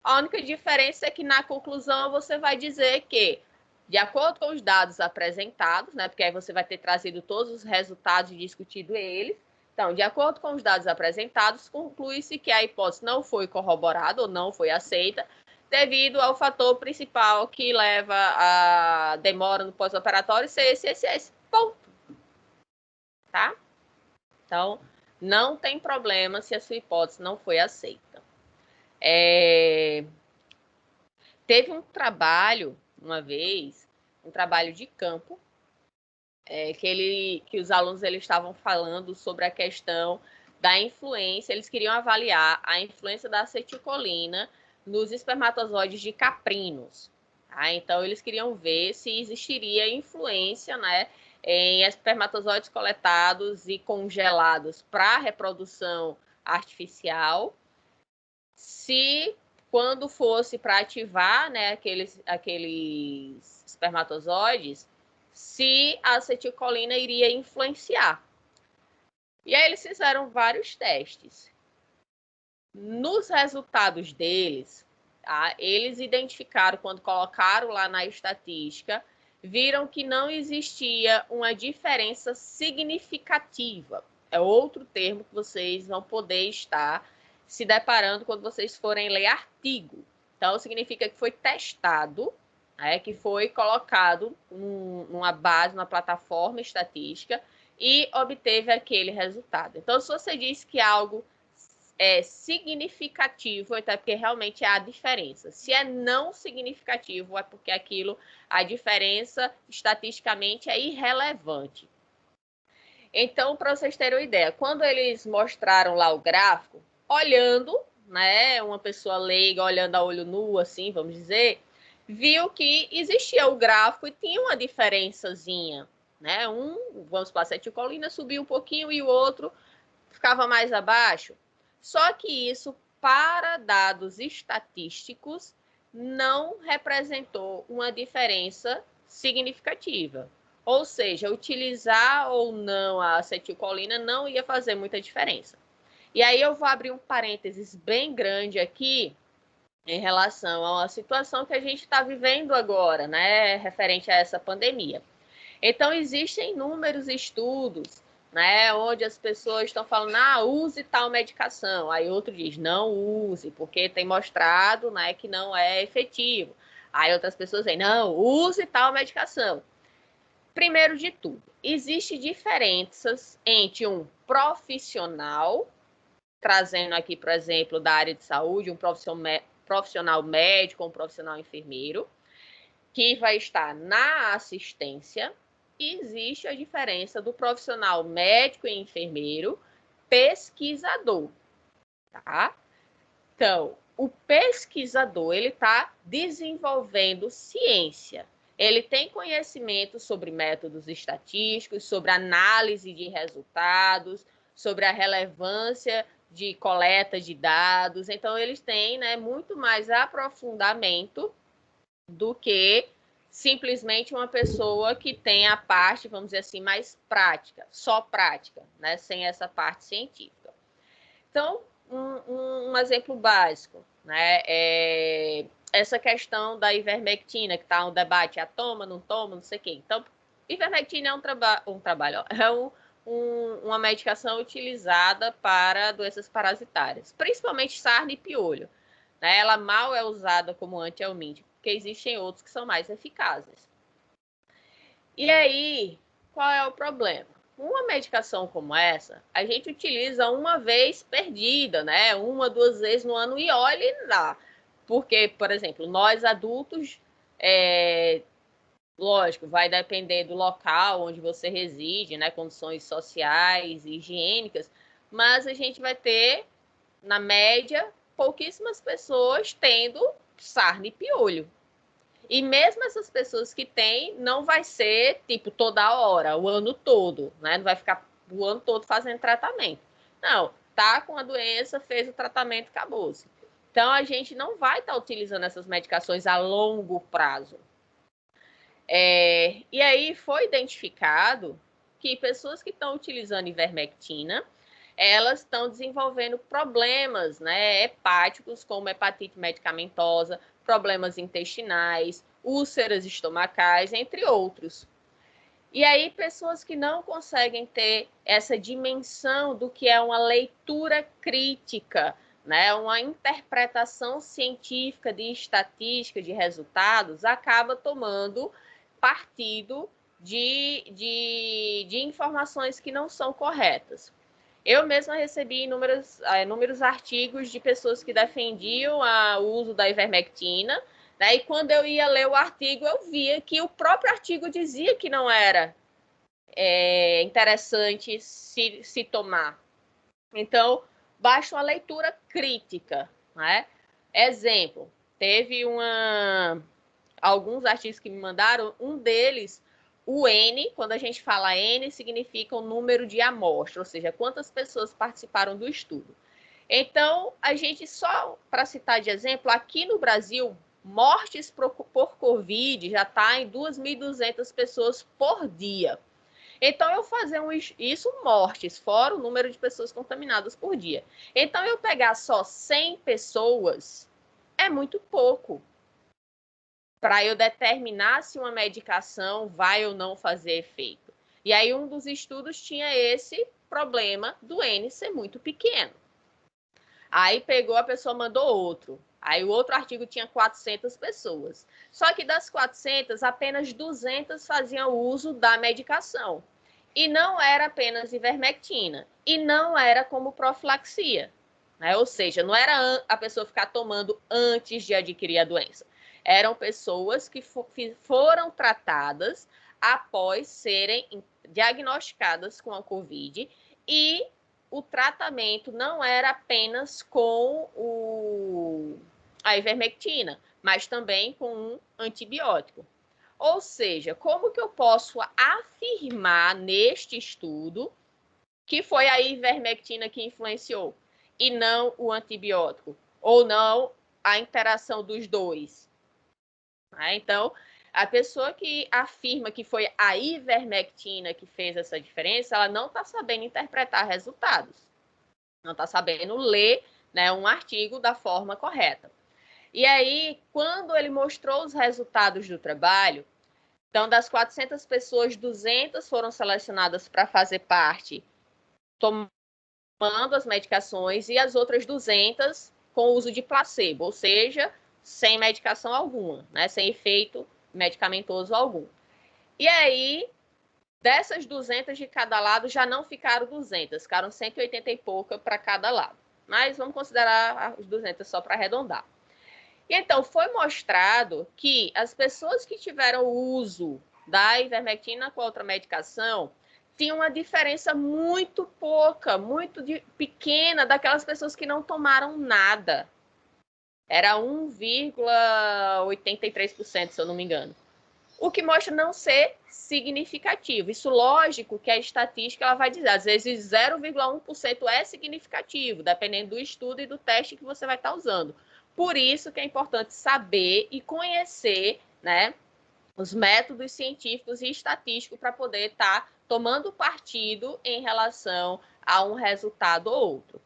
A única diferença é que na conclusão você vai dizer que, de acordo com os dados apresentados, né, porque aí você vai ter trazido todos os resultados e discutido eles. Então, de acordo com os dados apresentados, conclui-se que a hipótese não foi corroborada ou não foi aceita, devido ao fator principal que leva a demora no pós-operatório ser esse. Ponto. Tá? Então, não tem problema se a sua hipótese não foi aceita. Teve um trabalho, uma vez, um trabalho de campo, que os alunos eles estavam falando sobre a questão da influência, eles queriam avaliar a influência da acetilcolina nos espermatozoides de caprinos. Tá? Então, eles queriam ver se existiria influência, né, em espermatozoides coletados e congelados para reprodução artificial, se quando fosse para ativar, né, aqueles espermatozoides, se a acetilcolina iria influenciar. E aí eles fizeram vários testes. Nos resultados deles, tá, eles identificaram, quando colocaram lá na estatística, viram que não existia uma diferença significativa. É outro termo que vocês vão poder estar se deparando quando vocês forem ler artigo. Então, significa que foi testado, que foi colocado numa base, numa plataforma estatística e obteve aquele resultado. Então, se você diz que algo é significativo, então é porque realmente há diferença. Se é não significativo, é porque a diferença estatisticamente é irrelevante. Então, para vocês terem uma ideia, quando eles mostraram lá o gráfico, olhando, né, uma pessoa leiga olhando a olho nu, assim, vamos dizer, viu que existia o gráfico e tinha uma diferençazinha, né? Vamos para a acetilcolina, subiu um pouquinho e o outro ficava mais abaixo. Só que isso, para dados estatísticos, não representou uma diferença significativa. Ou seja, utilizar ou não a acetilcolina não ia fazer muita diferença. E aí eu vou abrir um parênteses bem grande aqui em relação à situação que a gente está vivendo agora, né, referente a essa pandemia. Então, existem inúmeros estudos, né, onde as pessoas estão falando, use tal medicação. Aí outro diz, não use, porque tem mostrado, né, que não é efetivo. Aí outras pessoas dizem, não, use tal medicação. Primeiro de tudo, existem diferenças entre um profissional, trazendo aqui, por exemplo, da área de saúde, um profissional médico, um profissional enfermeiro, que vai estar na assistência, e existe a diferença do profissional médico e enfermeiro pesquisador, tá? Então, o pesquisador, ele está desenvolvendo ciência. Ele tem conhecimento sobre métodos estatísticos, sobre análise de resultados, sobre a relevância de coleta de dados. Então, eles têm, né, muito mais aprofundamento do que simplesmente uma pessoa que tem a parte, vamos dizer assim, mais prática, só prática, né, sem essa parte científica. Então, um exemplo básico, né, essa questão da ivermectina, que está um debate, toma, não sei o quê. Então, ivermectina é uma medicação utilizada para doenças parasitárias, principalmente sarna e piolho. Né? Ela mal é usada como antihelmíntico, porque existem outros que são mais eficazes. E aí, qual é o problema? Uma medicação como essa, a gente utiliza uma vez perdida, né? 1, 2 vezes no ano e olhe lá. Porque, por exemplo, nós adultos, lógico, vai depender do local onde você reside, né? Condições sociais e higiênicas, mas a gente vai ter, na média, pouquíssimas pessoas tendo sarna e piolho. E mesmo essas pessoas que têm, não vai ser, tipo, toda hora, o ano todo, né? Não vai ficar o ano todo fazendo tratamento. Não, tá com a doença, fez o tratamento, acabou-se. Então, a gente não vai estar utilizando essas medicações a longo prazo. E aí foi identificado que pessoas que estão utilizando ivermectina, elas estão desenvolvendo problemas, né, hepáticos, como hepatite medicamentosa, problemas intestinais, úlceras estomacais, entre outros. E aí, pessoas que não conseguem ter essa dimensão do que é uma leitura crítica, né, uma interpretação científica de estatística, de resultados, acaba tomando partido de informações que não são corretas. Eu mesma recebi inúmeros artigos de pessoas que defendiam o uso da ivermectina, né? E quando eu ia ler o artigo, eu via que o próprio artigo dizia que não era interessante se tomar. Então, basta uma leitura crítica, né? Exemplo, teve alguns artigos que me mandaram, um deles, o N, quando a gente fala N, significa o número de amostra, ou seja, quantas pessoas participaram do estudo. Então, a gente só, para citar de exemplo, aqui no Brasil, mortes por Covid já está em 2.200 pessoas por dia. Então, eu fazer isso mortes, fora o número de pessoas contaminadas por dia. Então, eu pegar só 100 pessoas é muito pouco para eu determinar se uma medicação vai ou não fazer efeito. E aí um dos estudos tinha esse problema do N ser muito pequeno. Aí pegou, a pessoa mandou outro. Aí o outro artigo tinha 400 pessoas. Só que das 400, apenas 200 faziam uso da medicação. E não era apenas ivermectina. E não era como profilaxia. Né? Ou seja, não era a pessoa ficar tomando antes de adquirir a doença. Eram pessoas que foram tratadas após serem diagnosticadas com a Covid e o tratamento não era apenas com a ivermectina, mas também com um antibiótico. Ou seja, como que eu posso afirmar neste estudo que foi a ivermectina que influenciou e não o antibiótico? Ou não a interação dos dois? Então, a pessoa que afirma que foi a ivermectina que fez essa diferença, ela não está sabendo interpretar resultados. Não está sabendo ler, né, um artigo da forma correta. E aí, quando ele mostrou os resultados do trabalho, então, das 400 pessoas, 200 foram selecionadas para fazer parte, tomando as medicações, e as outras 200 com o uso de placebo, ou seja, sem medicação alguma, né? Sem efeito medicamentoso algum. E aí, dessas 200 de cada lado, já não ficaram 200, ficaram 180 e pouca para cada lado. Mas vamos considerar as 200 só para arredondar. E então, foi mostrado que as pessoas que tiveram o uso da ivermectina com outra medicação tinham uma diferença muito pouca, muito pequena daquelas pessoas que não tomaram nada. Era 1,83%, se eu não me engano. O que mostra não ser significativo. Isso, lógico, que a estatística ela vai dizer, às vezes 0,1% é significativo, dependendo do estudo e do teste que você vai estar usando. Por isso que é importante saber e conhecer, né, os métodos científicos e estatísticos para poder estar tomando partido em relação a um resultado ou outro.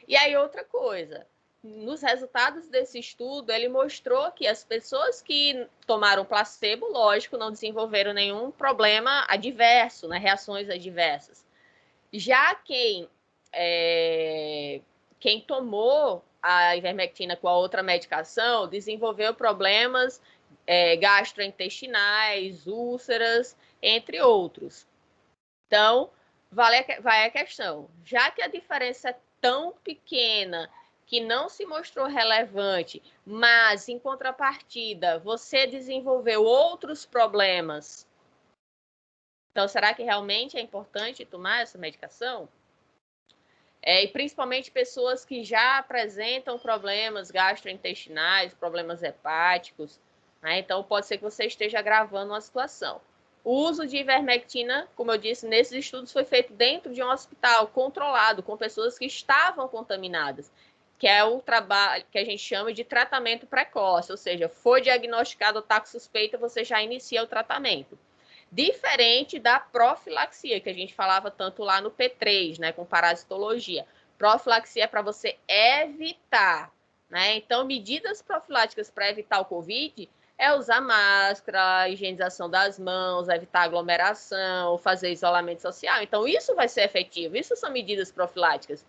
E aí, outra coisa, nos resultados desse estudo, ele mostrou que as pessoas que tomaram placebo, lógico, não desenvolveram nenhum problema adverso, né, reações adversas. Já quem tomou a ivermectina com a outra medicação desenvolveu problemas gastrointestinais, úlceras, entre outros. Então, vai a questão. Já que a diferença é tão pequena que não se mostrou relevante, mas, em contrapartida, você desenvolveu outros problemas, então, será que realmente é importante tomar essa medicação? E principalmente pessoas que já apresentam problemas gastrointestinais, problemas hepáticos, né? Então, pode ser que você esteja agravando uma situação. O uso de ivermectina, como eu disse, nesses estudos foi feito dentro de um hospital controlado, com pessoas que estavam contaminadas. que é o trabalho que a gente chama de tratamento precoce, ou seja, foi diagnosticado o está com suspeita, você já inicia o tratamento. Diferente da profilaxia, que a gente falava tanto lá no P3, né, com parasitologia. Profilaxia é para você evitar, né? Então, medidas profiláticas para evitar o Covid é usar máscara, higienização das mãos, evitar aglomeração, fazer isolamento social. Então, isso vai ser efetivo, isso são medidas profiláticas.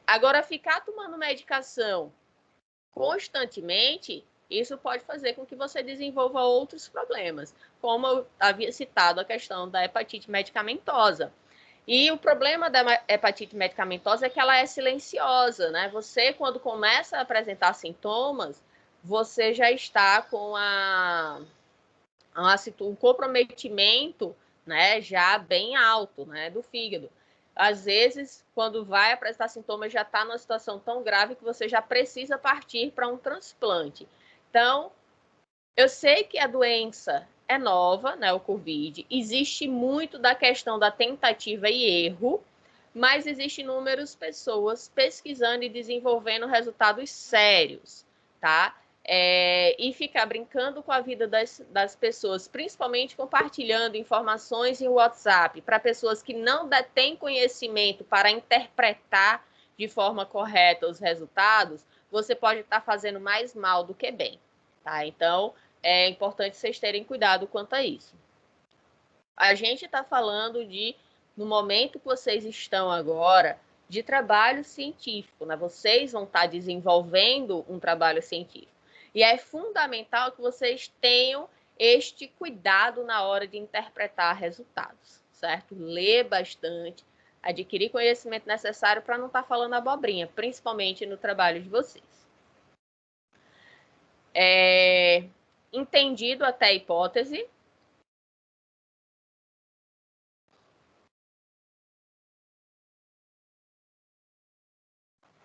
Agora, ficar tomando medicação constantemente, isso pode fazer com que você desenvolva outros problemas, como eu havia citado a questão da hepatite medicamentosa. E o problema da hepatite medicamentosa é que ela é silenciosa, né? Você, quando começa a apresentar sintomas, você já está com um comprometimento, né, já bem alto, né, do fígado. Às vezes, quando vai apresentar sintomas, já está numa situação tão grave que você já precisa partir para um transplante. Então, eu sei que a doença é nova, né, o Covid, existe muito da questão da tentativa e erro, mas existe inúmeras pessoas pesquisando e desenvolvendo resultados sérios, tá? E ficar brincando com a vida das pessoas, principalmente compartilhando informações em WhatsApp, para pessoas que não detêm conhecimento para interpretar de forma correta os resultados, você pode estar fazendo mais mal do que bem, tá? Então, é importante vocês terem cuidado quanto a isso. A gente está falando no momento que vocês estão agora, de trabalho científico, né? Vocês vão estar desenvolvendo um trabalho científico. E é fundamental que vocês tenham este cuidado na hora de interpretar resultados, certo? Ler bastante, adquirir conhecimento necessário para não estar falando abobrinha, principalmente no trabalho de vocês. Entendido até a hipótese?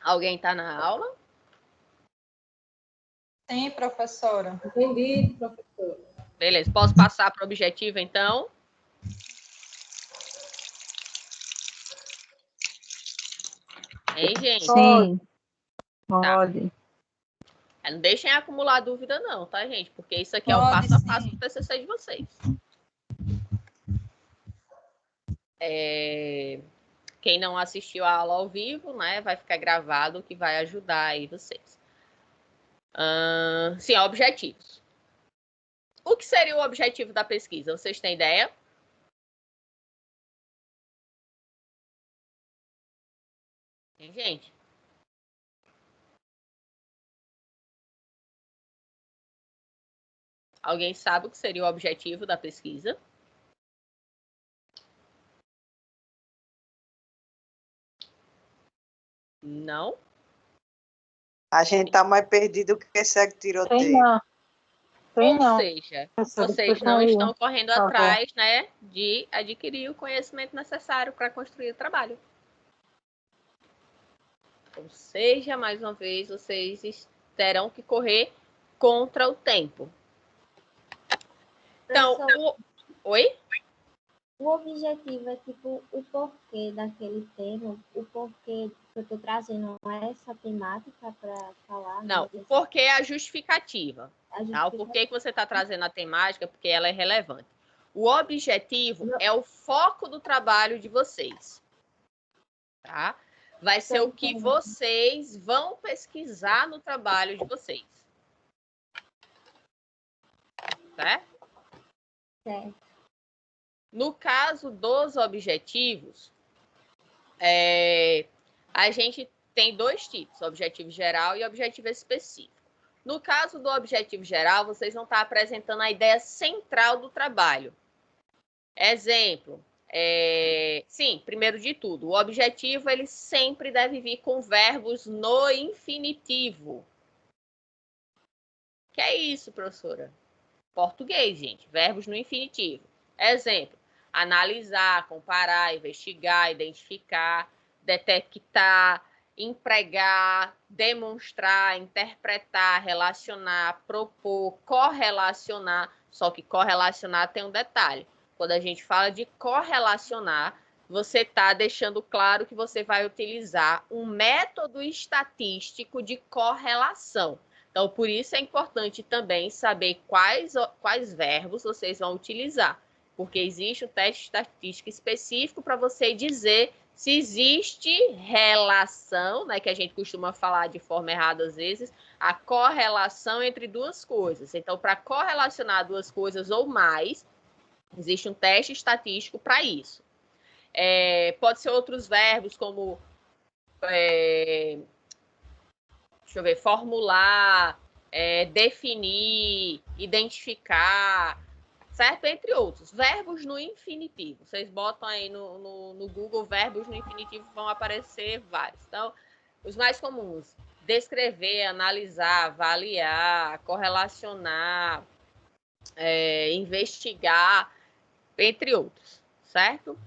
Alguém está na aula? Sim, professora. Entendi, professora. Beleza, posso passar para o objetivo, então? Hein, gente? Sim, pode. Não deixem acumular dúvida não, tá, gente? Porque isso aqui é o Pode, passo a passo sim. do TCC de vocês. Quem não assistiu a aula ao vivo, né, vai ficar gravado, o que vai ajudar aí vocês. Sim, objetivos. O que seria o objetivo da pesquisa? Vocês têm ideia? Tem gente? Alguém sabe o que seria o objetivo da pesquisa? Não? A gente tá mais perdido que segue tiroteio. Treinar. Ou seja, vocês não estão correndo Por favor. atrás, né, de adquirir o conhecimento necessário para construir o trabalho. Ou seja, mais uma vez, vocês terão que correr contra o tempo. Então, Oi? O objetivo é tipo o porquê daquele tema, o porquê que eu estou trazendo essa temática para falar. Não, o porquê é a justificativa. Tá? O porquê que você está trazendo a temática, porque ela é relevante. O objetivo é o foco do trabalho de vocês. Tá? Vai ser o que vocês vão pesquisar no trabalho de vocês. Certo? Certo. No caso dos objetivos, a gente tem dois tipos, objetivo geral e objetivo específico. No caso do objetivo geral, vocês vão estar apresentando a ideia central do trabalho. Exemplo, sim, primeiro de tudo, o objetivo ele sempre deve vir com verbos no infinitivo. Que é isso, professora? Português, gente, verbos no infinitivo. Exemplo, analisar, comparar, investigar, identificar, detectar, empregar, demonstrar, interpretar, relacionar, propor, correlacionar. Só que correlacionar tem um detalhe. Quando a gente fala de correlacionar, você está deixando claro que você vai utilizar um método estatístico de correlação. Então, por isso é importante também saber quais verbos vocês vão utilizar, porque existe um teste estatístico específico para você dizer se existe relação, né, que a gente costuma falar de forma errada às vezes, a correlação entre duas coisas. Então, para correlacionar duas coisas ou mais, existe um teste estatístico para isso. Pode ser outros verbos como deixa eu ver, formular, definir, identificar, certo? Entre outros. Verbos no infinitivo. Vocês botam aí no Google verbos no infinitivo, vão aparecer vários. Então, os mais comuns: descrever, analisar, avaliar, correlacionar, investigar, entre outros, certo?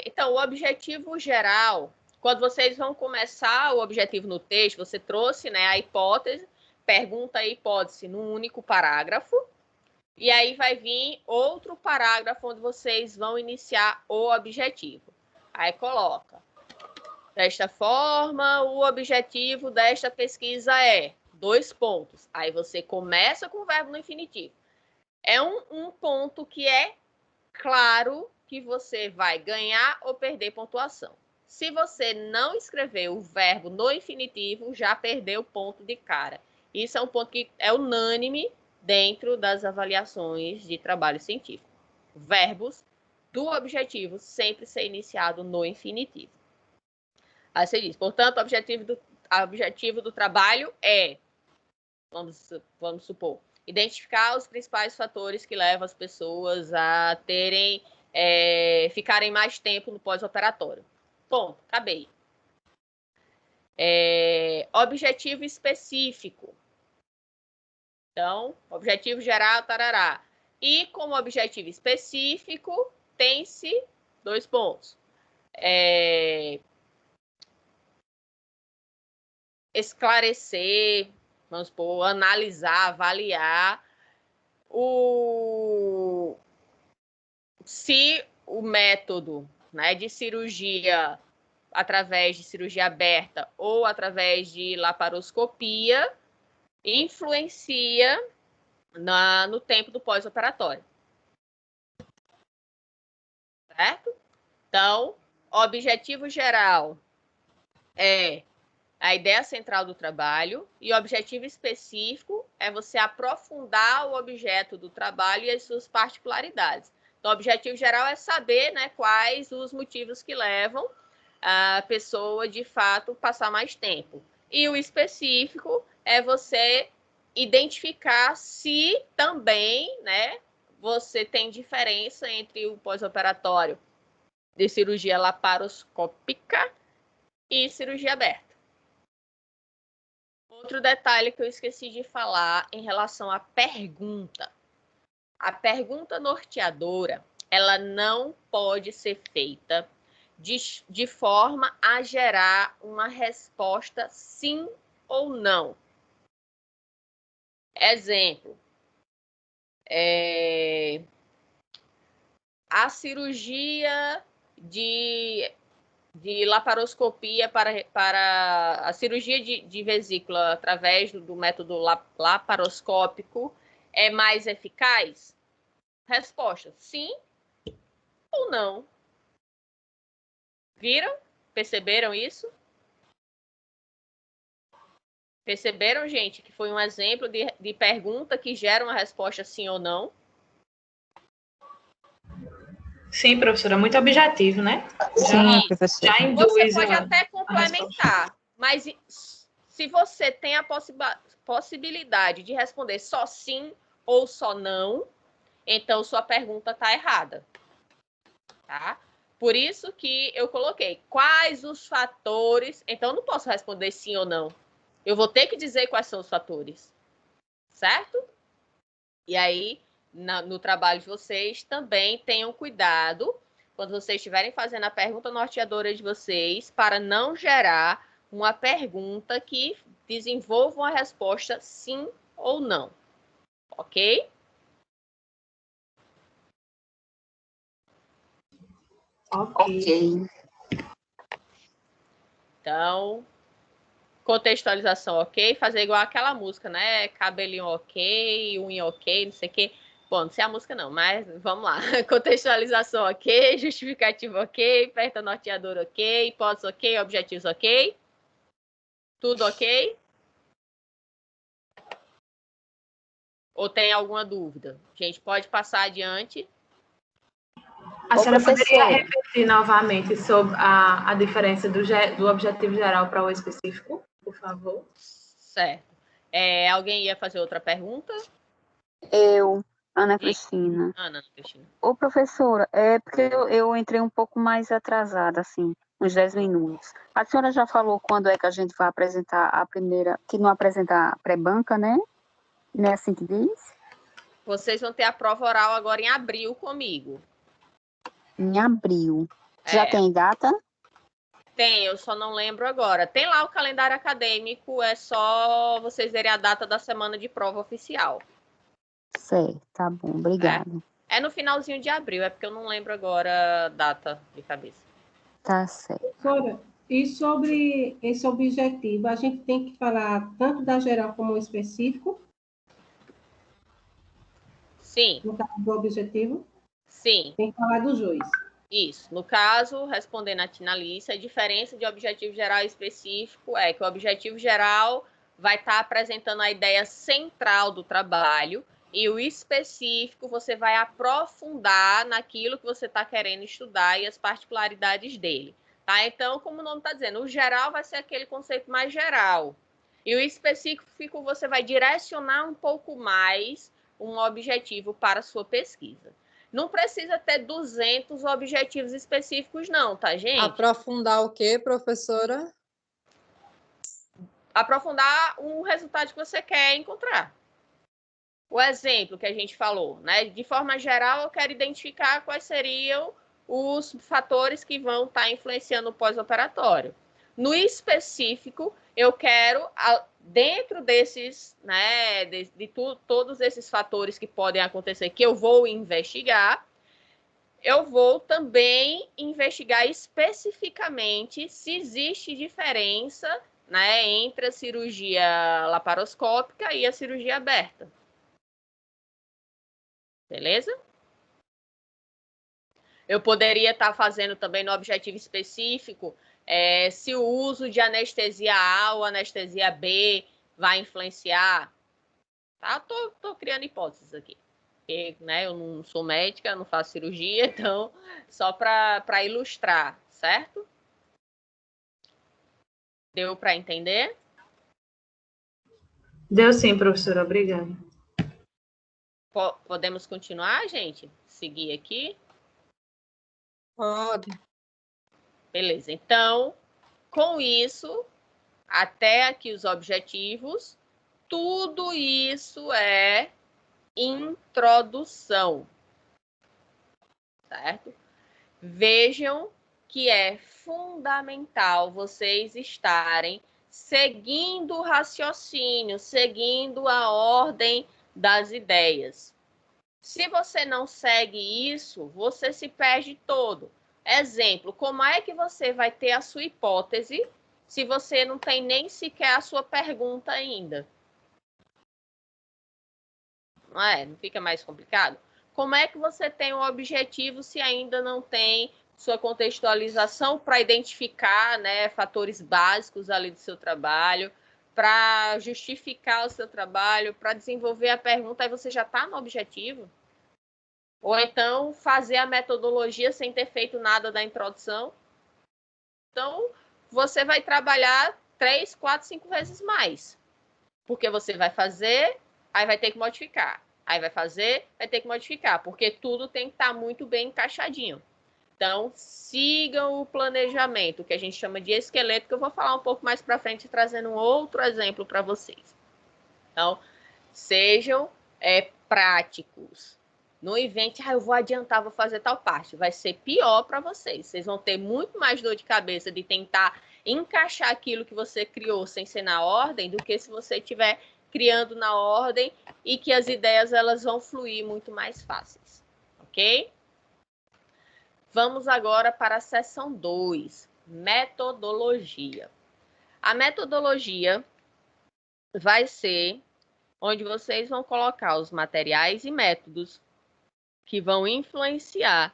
Então, o objetivo geral, quando vocês vão começar o objetivo no texto, você trouxe, né, a hipótese, pergunta e hipótese num único parágrafo, e aí vai vir outro parágrafo onde vocês vão iniciar o objetivo. Aí coloca: desta forma, o objetivo desta pesquisa é... (2). Aí você começa com o verbo no infinitivo. É um ponto que é claro que você vai ganhar ou perder pontuação. Se você não escrever o verbo no infinitivo, já perdeu ponto de cara. Isso é um ponto que é unânime dentro das avaliações de trabalho científico. Verbos do objetivo sempre ser iniciado no infinitivo. Aí você diz, portanto, o objetivo do trabalho é, vamos supor, identificar os principais fatores que levam as pessoas a ficarem mais tempo no pós-operatório. Ponto, acabei. Objetivo específico. Então, objetivo geral, tarará. E como objetivo específico, tem-se 2 pontos. Esclarecer, vamos supor, analisar, avaliar se o método, né, de cirurgia através de cirurgia aberta ou através de laparoscopia influencia no tempo do pós-operatório. Certo? Então, objetivo geral é a ideia central do trabalho, e o objetivo específico é você aprofundar o objeto do trabalho e as suas particularidades. Então, o objetivo geral é saber, né, quais os motivos que levam a pessoa, de fato, passar mais tempo. E o específico é você identificar se também, né, você tem diferença entre o pós-operatório de cirurgia laparoscópica e cirurgia aberta. Outro detalhe que eu esqueci de falar em relação à pergunta. A pergunta norteadora, ela não pode ser feita de forma a gerar uma resposta sim ou não. Exemplo, a cirurgia de laparoscopia para a cirurgia de vesícula através do método laparoscópico é mais eficaz? Resposta: sim ou não. Viram? Perceberam isso? Perceberam, gente, que foi um exemplo de pergunta que gera uma resposta sim ou não? Sim, professora, muito objetivo, né? Sim, professor. Já induz Você pode até complementar, mas se você tem a possibilidade de responder só sim ou só não, então sua pergunta está errada. Tá? Por isso que eu coloquei quais os fatores. Então, eu não posso responder sim ou não. Eu vou ter que dizer quais são os fatores. Certo? E aí, no trabalho de vocês, também tenham cuidado quando vocês estiverem fazendo a pergunta norteadora de vocês, para não gerar uma pergunta que desenvolva uma resposta sim ou não. Ok? Ok. Então, contextualização ok, fazer igual aquela música, né? Cabelinho ok, unha ok, não sei o quê. Bom, não sei a música não, mas vamos lá. Contextualização ok, justificativa ok, perto norteador ok, hipótese ok, objetivos ok. Tudo ok? Ou tem alguma dúvida? Gente, pode passar adiante. A senhora poderia repetir novamente sobre a diferença do objetivo geral para o específico, por favor? Certo. Alguém ia fazer outra pergunta? Eu, Ana Cristina. Ana Cristina. Ô, professora, é porque eu entrei um pouco mais atrasada, assim, uns 10 minutos. A senhora já falou quando é que a gente vai apresentar a primeira, que não apresenta a pré-banca, né? Não é assim que diz? Vocês vão ter a prova oral agora em abril comigo. Em abril. Já tem data? Tem, eu só não lembro agora. Tem lá o calendário acadêmico, é só vocês verem a data da semana de prova oficial. Certo, tá bom, obrigada. É no finalzinho de abril, é porque eu não lembro agora a data de cabeça. Tá certo. Professora, e sobre esse objetivo, a gente tem que falar tanto da geral como o específico? Sim. No caso do objetivo? Sim. Tem que falar dos dois. Isso. No caso, respondendo a Tinalice, a diferença de objetivo geral e específico é que o objetivo geral vai estar apresentando a ideia central do trabalho e o específico você vai aprofundar naquilo que você está querendo estudar e as particularidades dele. Tá? Então, como o nome está dizendo, o geral vai ser aquele conceito mais geral. E o específico você vai direcionar um pouco mais um objetivo para a sua pesquisa. Não precisa ter 200 objetivos específicos, não, tá, gente? Aprofundar o quê, professora? Aprofundar o resultado que você quer encontrar. O exemplo que a gente falou, né? De forma geral, eu quero identificar quais seriam os fatores que vão estar influenciando o pós-operatório. No específico, eu quero, dentro desses, né, todos esses fatores que podem acontecer, que eu vou investigar, eu vou também investigar especificamente se existe diferença, né, entre a cirurgia laparoscópica e a cirurgia aberta. Beleza? Eu poderia estar fazendo também no objetivo específico se o uso de anestesia A ou anestesia B vai influenciar. Tá? Tô criando hipóteses aqui. Porque, né, eu não sou médica, não faço cirurgia, então, só para ilustrar, certo? Deu para entender? Deu sim, professora. Obrigada. Podemos continuar, gente? Seguir aqui? Pode. Beleza. Então, com isso, até aqui os objetivos, tudo isso é introdução, certo? Vejam que é fundamental vocês estarem seguindo o raciocínio, seguindo a ordem das ideias. Se você não segue isso, você se perde todo. Exemplo, como é que você vai ter a sua hipótese se você não tem nem sequer a sua pergunta ainda? Não fica mais complicado? Como é que você tem um objetivo se ainda não tem sua contextualização para identificar, né, fatores básicos ali do seu trabalho, para justificar o seu trabalho, para desenvolver a pergunta, aí você já está no objetivo? Ou então fazer a metodologia sem ter feito nada da introdução? Então, você vai trabalhar 3, 4, 5 vezes mais. Porque você vai fazer, aí vai ter que modificar. Aí vai fazer, vai ter que modificar. Porque tudo tem que estar muito bem encaixadinho. Então, sigam o planejamento, que a gente chama de esqueleto, que eu vou falar um pouco mais para frente, trazendo um outro exemplo para vocês. Então, sejam práticos. Não invente, eu vou adiantar, vou fazer tal parte. Vai ser pior para vocês. Vocês vão ter muito mais dor de cabeça de tentar encaixar aquilo que você criou sem ser na ordem, do que se você estiver criando na ordem e que as ideias elas vão fluir muito mais fáceis. Ok? Vamos agora para a seção 2, metodologia. A metodologia vai ser onde vocês vão colocar os materiais e métodos que vão influenciar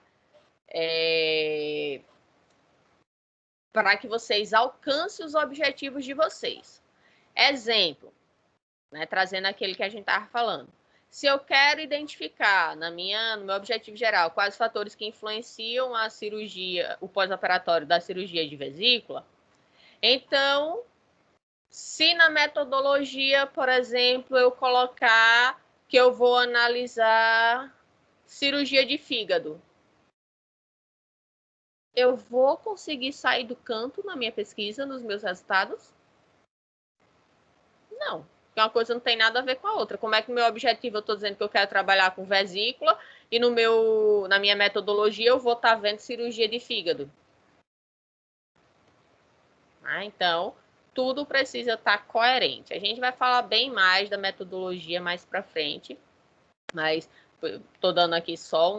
para que vocês alcancem os objetivos de vocês. Exemplo, né, trazendo aquele que a gente estava falando. Se eu quero identificar no meu objetivo geral quais os fatores que influenciam a cirurgia, o pós-operatório da cirurgia de vesícula, então, se na metodologia, por exemplo, eu colocar que eu vou analisar cirurgia de fígado, eu vou conseguir sair do canto na minha pesquisa, nos meus resultados? Não. Uma coisa não tem nada a ver com a outra. Como é que o meu objetivo, eu estou dizendo que eu quero trabalhar com vesícula e na minha metodologia eu vou estar vendo cirurgia de fígado? Então, tudo precisa estar coerente. A gente vai falar bem mais da metodologia mais para frente, mas estou dando aqui só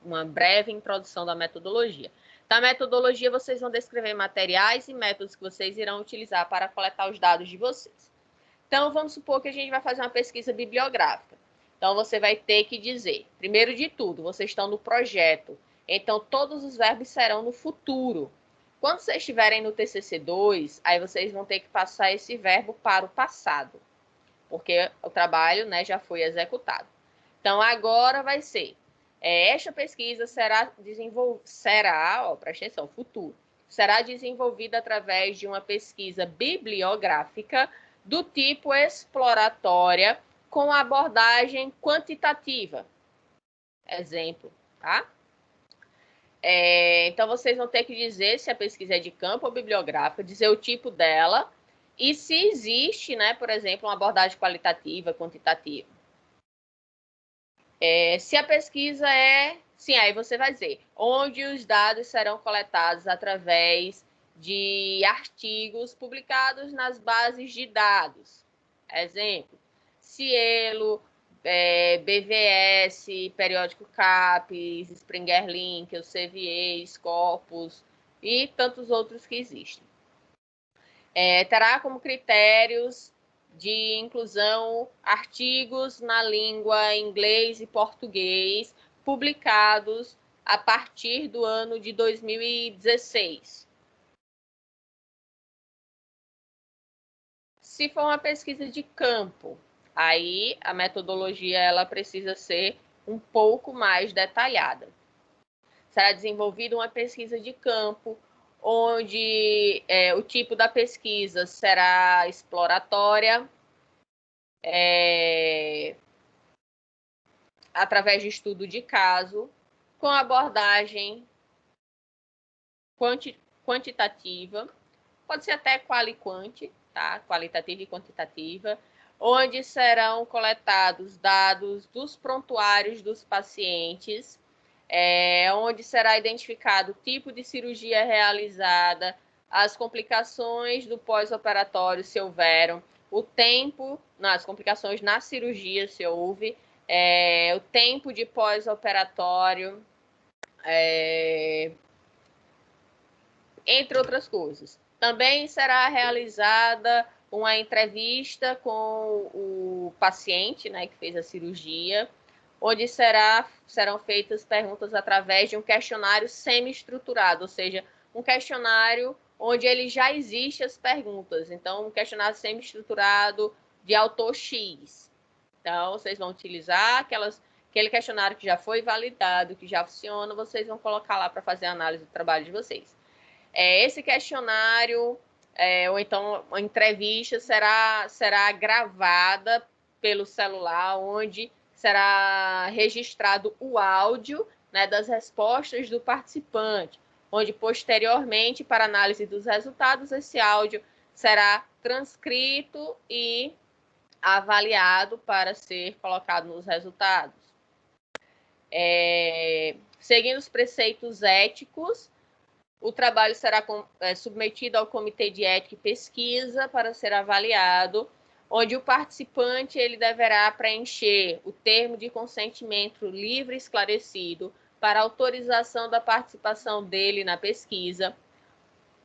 uma breve introdução da metodologia. Da metodologia, vocês vão descrever materiais e métodos que vocês irão utilizar para coletar os dados de vocês. Então, vamos supor que a gente vai fazer uma pesquisa bibliográfica. Então, você vai ter que dizer, primeiro de tudo, vocês estão no projeto. Então, todos os verbos serão no futuro. Quando vocês estiverem no TCC2, aí vocês vão ter que passar esse verbo para o passado, porque o trabalho, né, já foi executado. Então, agora vai ser, esta pesquisa será presta atenção, futuro, será desenvolvida através de uma pesquisa bibliográfica do tipo exploratória com abordagem quantitativa. Exemplo, tá? Então, vocês vão ter que dizer se a pesquisa é de campo ou bibliográfica, dizer o tipo dela e se existe, né, por exemplo, uma abordagem qualitativa, quantitativa. Se a pesquisa sim, aí você vai dizer onde os dados serão coletados através de artigos publicados nas bases de dados. Exemplo, Cielo, BVS, Periódico CAPES, Springer Link, Elsevier, Scopus e tantos outros que existem. Terá como critérios de inclusão artigos na língua inglês e português publicados a partir do ano de 2016. Se for uma pesquisa de campo, aí a metodologia ela precisa ser um pouco mais detalhada. Será desenvolvida uma pesquisa de campo, onde o tipo da pesquisa será exploratória, através de estudo de caso, com abordagem quantitativa, pode ser até quali-quanti, tá? Qualitativa e quantitativa, onde serão coletados dados dos prontuários dos pacientes, onde será identificado o tipo de cirurgia realizada, as complicações do pós-operatório, se houveram, o tempo, as complicações na cirurgia, se houve, o tempo de pós-operatório, entre outras coisas. Também será realizada uma entrevista com o paciente, né, que fez a cirurgia, onde serão feitas perguntas através de um questionário semi-estruturado, ou seja, um questionário onde ele já existe as perguntas. Então, um questionário semi-estruturado de autor X. Então, vocês vão utilizar aquele questionário que já foi validado, que já funciona, vocês vão colocar lá para fazer a análise do trabalho de vocês. Esse questionário, ou então uma entrevista, será gravada pelo celular, onde será registrado o áudio, né, das respostas do participante, onde posteriormente, para análise dos resultados, esse áudio será transcrito e avaliado para ser colocado nos resultados. Seguindo os preceitos éticos, o trabalho será submetido ao Comitê de Ética e Pesquisa para ser avaliado, onde o participante ele deverá preencher o termo de consentimento livre e esclarecido para autorização da participação dele na pesquisa,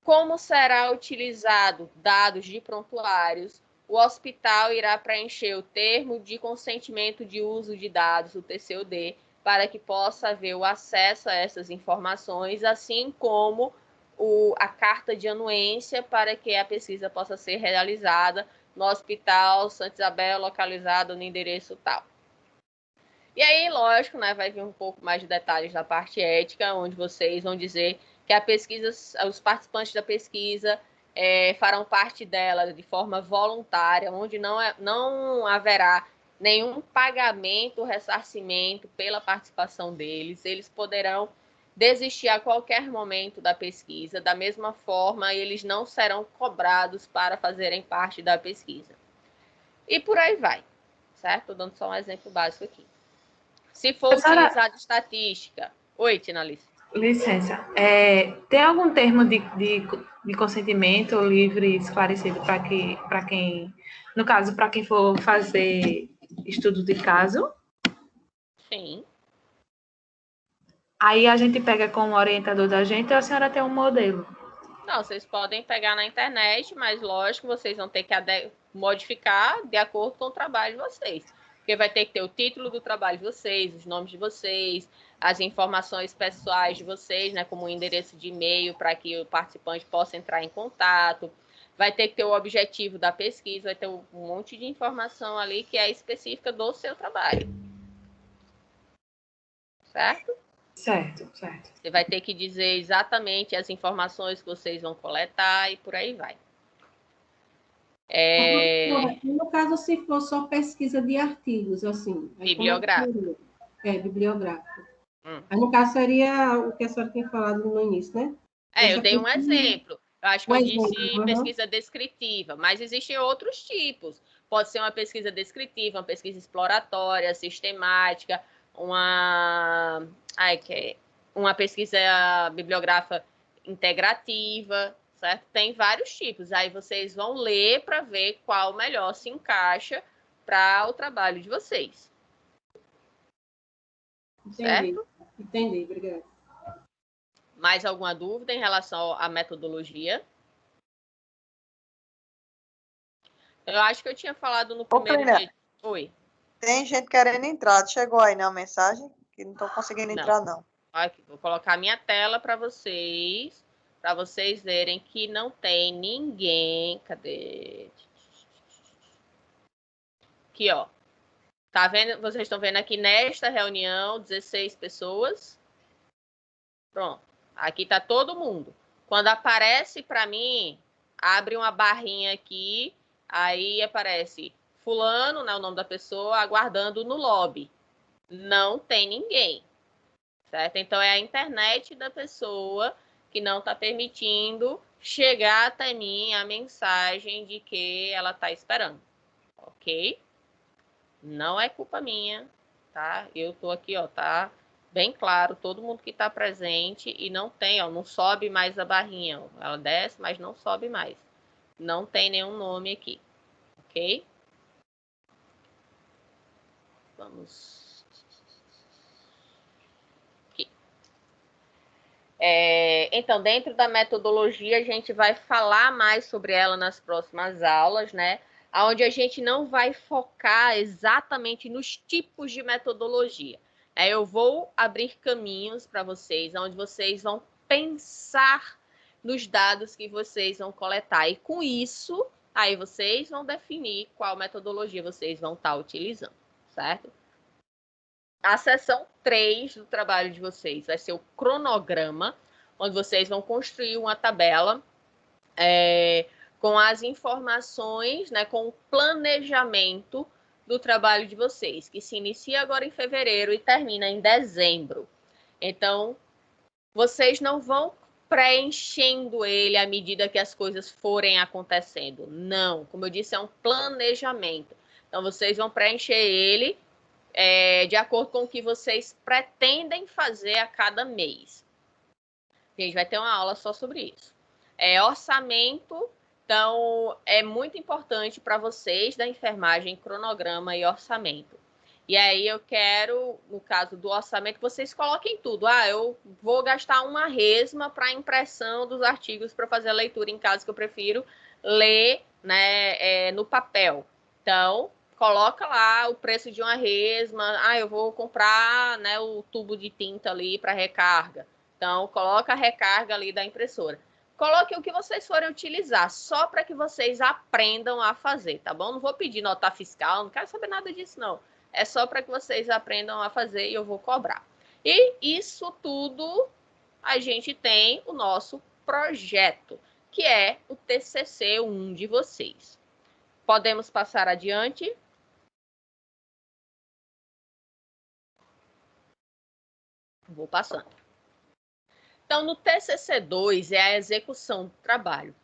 como será utilizado dados de prontuários, o hospital irá preencher o termo de consentimento de uso de dados, o TCUD, para que possa haver o acesso a essas informações, assim como a carta de anuência para que a pesquisa possa ser realizada no Hospital Santa Isabel, localizado no endereço tal. E aí, lógico, né, vai vir um pouco mais de detalhes da parte ética, onde vocês vão dizer que a pesquisa, os participantes da pesquisa farão parte dela de forma voluntária, onde não haverá nenhum pagamento, ressarcimento pela participação deles. Eles poderão desistir a qualquer momento da pesquisa. Da mesma forma, eles não serão cobrados para fazerem parte da pesquisa. E por aí vai, certo? Estou dando só um exemplo básico aqui. Se for utilizado estatística... Oi, Tinalice. Licença. Tem algum termo de consentimento livre e esclarecido para quem, no caso, para quem for fazer estudo de caso? Sim. Aí a gente pega com o orientador da gente ou a senhora tem um modelo? Não, vocês podem pegar na internet, mas lógico, vocês vão ter que modificar de acordo com o trabalho de vocês. Porque vai ter que ter o título do trabalho de vocês, os nomes de vocês, as informações pessoais de vocês, né, como o endereço de e-mail para que o participante possa entrar em contato. Vai ter que ter o objetivo da pesquisa, vai ter um monte de informação ali que é específica do seu trabalho. Certo? Certo. Você vai ter que dizer exatamente as informações que vocês vão coletar e por aí vai. No caso, se for só pesquisa de artigos, assim. Bibliográfico. Bibliográfico. Aí, no caso, seria o que a senhora tinha falado no início, né? Eu dei um exemplo. Eu acho que eu disse pesquisa descritiva, mas existem outros tipos. Pode ser uma pesquisa descritiva, uma pesquisa exploratória, sistemática, uma pesquisa bibliográfica integrativa, certo? Tem vários tipos. Aí vocês vão ler para ver qual melhor se encaixa para o trabalho de vocês. Certo? Entendi, obrigada. Mais alguma dúvida em relação à metodologia? Eu acho que eu tinha falado no primeiro dia. Oi. Tem gente querendo entrar. Chegou aí, né, a mensagem? Que não estão conseguindo entrar, não. Aqui, vou colocar minha tela para vocês verem que não tem ninguém. Cadê? Aqui, ó. Tá vendo? Vocês estão vendo aqui nesta reunião 16 pessoas. Pronto. Aqui tá todo mundo. Quando aparece para mim, abre uma barrinha aqui, aí aparece fulano, né, o nome da pessoa, aguardando no lobby. Não tem ninguém. Certo? Então, é a internet da pessoa que não está permitindo chegar até mim a mensagem de que ela está esperando. Ok? Não é culpa minha, tá? Eu tô aqui, ó, tá bem claro, todo mundo que está presente e não tem, ó, não sobe mais a barrinha. Ó. Ela desce, mas não sobe mais. Não tem nenhum nome aqui. Ok? Vamos... Então, dentro da metodologia, a gente vai falar mais sobre ela nas próximas aulas, né? Onde a gente não vai focar exatamente nos tipos de metodologia. Eu vou abrir caminhos para vocês, onde vocês vão pensar nos dados que vocês vão coletar. E com isso, aí vocês vão definir qual metodologia vocês vão estar utilizando, certo? A seção 3 do trabalho de vocês vai ser o cronograma, onde vocês vão construir uma tabela com as informações, né, com o planejamento do trabalho de vocês, que se inicia agora em fevereiro e termina em dezembro. Então, vocês não vão preenchendo ele à medida que as coisas forem acontecendo. Não, como eu disse, é um planejamento. Então, vocês vão preencher ele de acordo com o que vocês pretendem fazer a cada mês. A gente vai ter uma aula só sobre isso. Orçamento, então, é muito importante para vocês da enfermagem, cronograma e orçamento. E aí eu quero, no caso do orçamento, que vocês coloquem tudo. Eu vou gastar uma resma para impressão dos artigos para fazer a leitura em casa, que eu prefiro ler, né, no papel. Então, coloca lá o preço de uma resma. Eu vou comprar, né, o tubo de tinta ali para recarga. Então, coloca a recarga ali da impressora. Coloque o que vocês forem utilizar, só para que vocês aprendam a fazer, tá bom? Não vou pedir nota fiscal, não quero saber nada disso, não. É só para que vocês aprendam a fazer e eu vou cobrar. E isso tudo a gente tem o nosso projeto, que é o TCC1 de vocês. Podemos passar adiante? Vou passando. Então, no TCC2 é a execução do trabalho,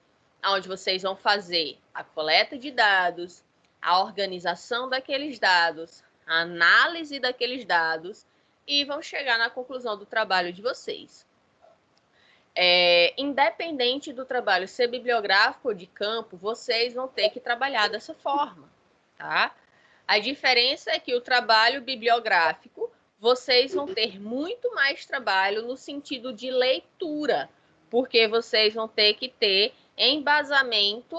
onde vocês vão fazer a coleta de dados, a organização daqueles dados, a análise daqueles dados e vão chegar na conclusão do trabalho de vocês. Independente do trabalho ser bibliográfico ou de campo, vocês vão ter que trabalhar dessa forma, tá? A diferença é que o trabalho bibliográfico, vocês vão ter muito mais trabalho no sentido de leitura, porque vocês vão ter que ter embasamento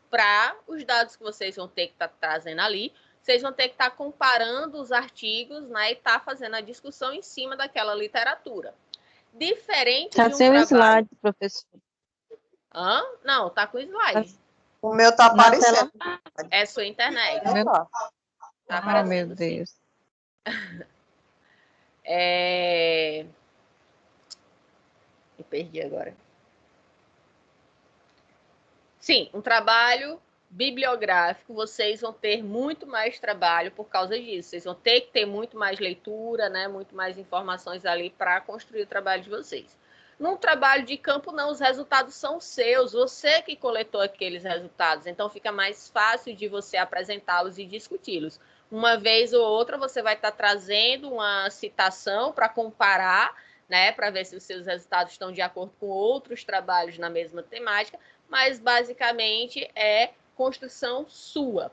para os dados que vocês vão ter que estar trazendo ali. Vocês vão ter que estar comparando os artigos, né, e estar fazendo a discussão em cima daquela literatura. Diferente de um sem o trabalho... slide, professor. Não, tá com slide. O meu tá aparecendo. É sua internet. Tá. Tá aparecendo, meu Deus. Me perdi agora. Sim, um trabalho bibliográfico, vocês vão ter muito mais trabalho por causa disso. Vocês vão ter que ter muito mais leitura, né? Muito mais informações ali para construir o trabalho de vocês. Num trabalho de campo, não, os resultados são seus, você que coletou aqueles resultados, então fica mais fácil de você apresentá-los e discuti-los. Uma vez ou outra, você vai estar trazendo uma citação para comparar, né, para ver se os seus resultados estão de acordo com outros trabalhos na mesma temática, mas basicamente é construção sua.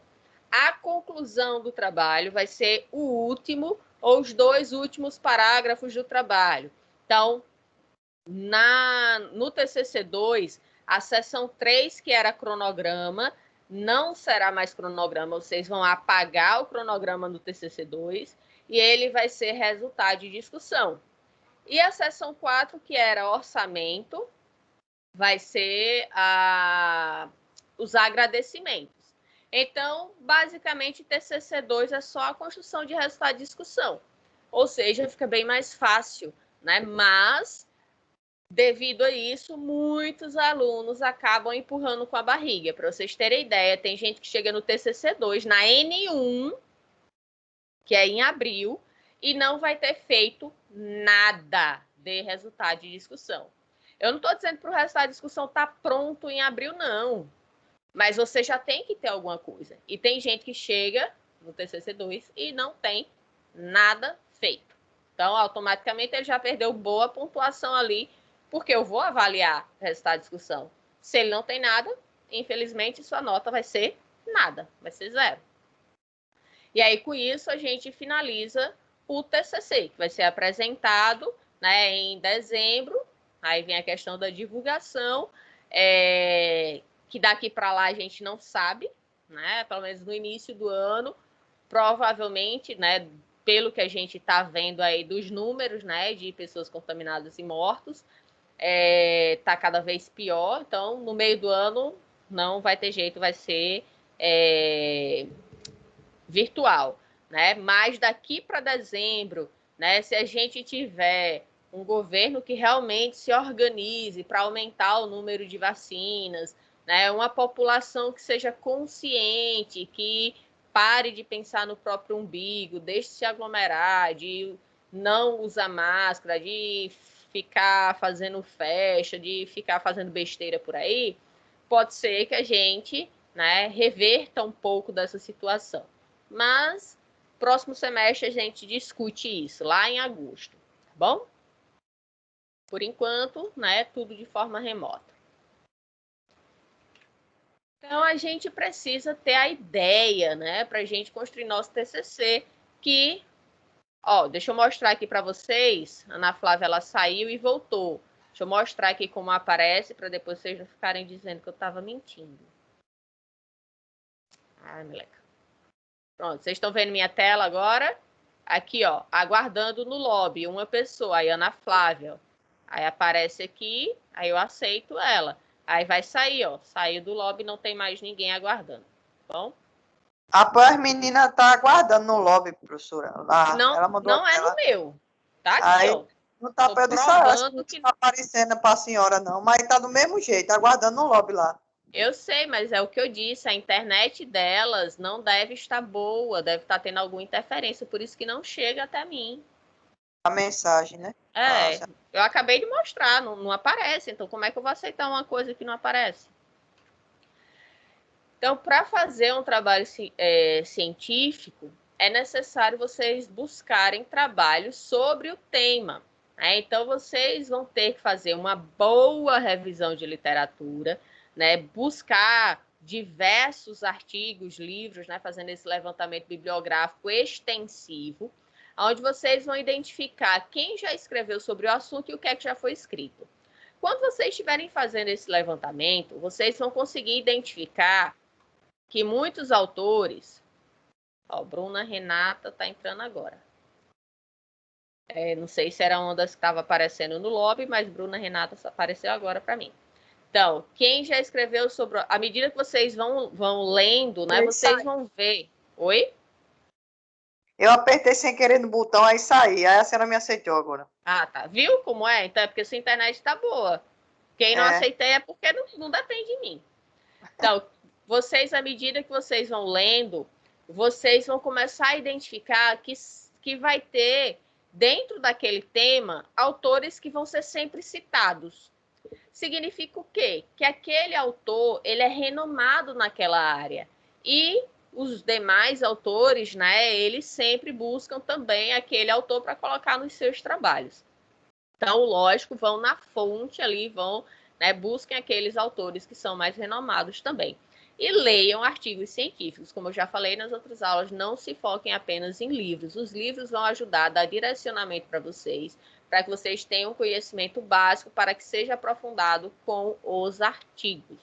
A conclusão do trabalho vai ser o último ou os 2 últimos parágrafos do trabalho. Então, no TCC2, a seção 3, que era cronograma, não será mais cronograma, vocês vão apagar o cronograma no TCC2 e ele vai ser resultado de discussão. E a seção 4, que era orçamento, vai ser os agradecimentos. Então, basicamente, TCC2 é só a construção de resultado de discussão. Ou seja, fica bem mais fácil, né? Mas, devido a isso, muitos alunos acabam empurrando com a barriga. Para vocês terem ideia, tem gente que chega no TCC2, na N1, que é em abril, e não vai ter feito nada de resultado de discussão. Eu não estou dizendo para o resultado de discussão estar pronto em abril, não. Mas você já tem que ter alguma coisa. E tem gente que chega no TCC2 e não tem nada feito. Então, automaticamente, ele já perdeu boa pontuação ali, porque eu vou avaliar o resultado de discussão. Se ele não tem nada, infelizmente, sua nota vai ser nada, vai ser 0. E aí, com isso, a gente finaliza o TCC, que vai ser apresentado, né, em dezembro. Aí vem a questão da divulgação, que daqui para lá a gente não sabe, né? Pelo menos no início do ano, provavelmente, né, pelo que a gente está vendo aí dos números, né, de pessoas contaminadas e mortos, está cada vez pior. Então, no meio do ano, não vai ter jeito, vai ser virtual, né? Mas daqui para dezembro, né, se a gente tiver um governo que realmente se organize para aumentar o número de vacinas, né? Uma população que seja consciente, que pare de pensar no próprio umbigo, deixe de se aglomerar, de não usar máscara, de ficar fazendo festa, de ficar fazendo besteira por aí, pode ser que a gente, né, reverta um pouco dessa situação. Mas, próximo semestre a gente discute isso, lá em agosto, tá bom? Por enquanto, né, tudo de forma remota. Então, a gente precisa ter a ideia, né, para a gente construir nosso TCC, que, ó, deixa eu mostrar aqui para vocês. A Ana Flávia, ela saiu e voltou. Deixa eu mostrar aqui como aparece, para depois vocês não ficarem dizendo que eu estava mentindo. Ah, moleque. Pronto, vocês estão vendo minha tela agora? Aqui, ó, aguardando no lobby, uma pessoa, aí Ana Flávia, ó. Aí aparece aqui, aí eu aceito ela. Aí vai sair, ó, saiu do lobby, não tem mais ninguém aguardando, tá bom? As meninas tá aguardando no lobby, professora. Lá, Não, ela mandou não é aquela. no meu, tá aqui, Aí, ó. não tá Tô eu disse, acho que provando não que... tá aparecendo para a senhora, não. Mas tá do mesmo jeito, aguardando no lobby lá. Eu sei, mas é o que eu disse, a internet delas não deve estar boa, deve estar tendo alguma interferência, por isso que não chega até mim. A mensagem, né? É, Nossa. eu acabei de mostrar, não aparece, então como é que eu vou aceitar uma coisa que não aparece? Então, para fazer um trabalho científico, é necessário vocês buscarem trabalhos sobre o tema. Né? Então, vocês vão ter que fazer uma boa revisão de literatura, né? Buscar diversos artigos, livros, né? Fazendo esse levantamento bibliográfico extensivo, onde vocês vão identificar quem já escreveu sobre o assunto e o que é que já foi escrito. Quando vocês estiverem fazendo esse levantamento, vocês vão conseguir identificar que muitos autores... Ó, Bruna Renata está entrando agora. Não sei se era uma das que estava aparecendo no lobby, mas Bruna Renata apareceu agora para mim. Então, quem já escreveu sobre... À medida que vocês vão lendo, né, vocês vão ver... Oi? Eu apertei sem querer no botão, aí saí. Aí a senhora me aceitou agora. Ah, tá. Viu como é? Então é porque sua internet está boa. Quem não aceitei é porque não depende de mim. Então, vocês, à medida que vocês vão lendo, vocês vão começar a identificar que vai ter, dentro daquele tema, autores que vão ser sempre citados. Significa o quê? Que aquele autor, ele é renomado naquela área. E os demais autores, né, eles sempre buscam também aquele autor para colocar nos seus trabalhos. Então, lógico, vão na fonte ali, vão, né, busquem aqueles autores que são mais renomados também. E leiam artigos científicos. Como eu já falei nas outras aulas, não se foquem apenas em livros. Os livros vão ajudar a dar direcionamento para vocês, para que vocês tenham conhecimento básico, para que seja aprofundado com os artigos.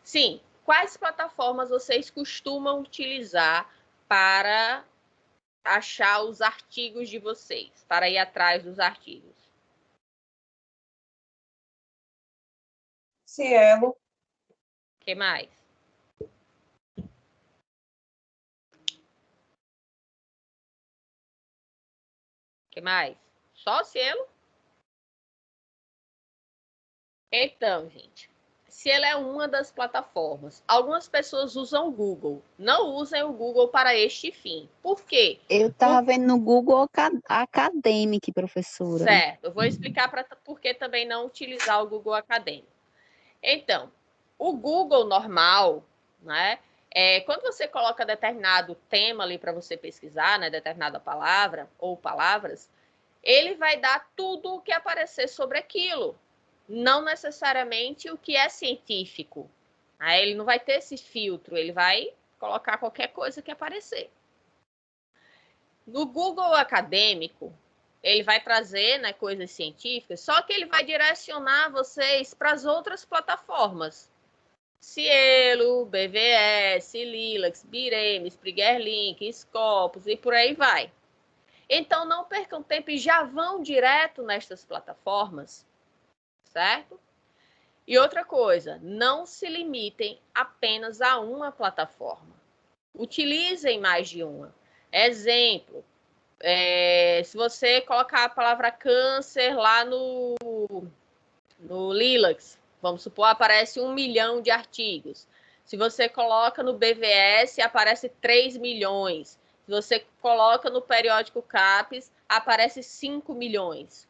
Sim, quais plataformas vocês costumam utilizar para achar os artigos de vocês, para ir atrás dos artigos? Cielo. O que mais? O que mais? Só o Cielo? Então, gente, Cielo é uma das plataformas. Algumas pessoas usam o Google. Não usem o Google para este fim. Por quê? Eu estava vendo no Google Academic, professora. Certo. Eu vou explicar por que também não utilizar o Google Acadêmico. Então, o Google normal, né? Quando você coloca determinado tema ali para você pesquisar, né, determinada palavra ou palavras, ele vai dar tudo o que aparecer sobre aquilo, não necessariamente o que é científico. Aí ele não vai ter esse filtro, ele vai colocar qualquer coisa que aparecer. No Google Acadêmico, ele vai trazer, né, coisas científicas, só que ele vai direcionar vocês para as outras plataformas. Cielo, BVS, Lilacs, Bireme, Springer-Link, Scopus e por aí vai. Então, não percam tempo e já vão direto nestas plataformas, certo? E outra coisa, não se limitem apenas a uma plataforma. Utilizem mais de uma. Exemplo, se você colocar a palavra câncer lá no Lilacs, vamos supor, aparece 1 milhão de artigos. Se você coloca no BVS, aparece 3 milhões. Se você coloca no periódico CAPES, aparece 5 milhões.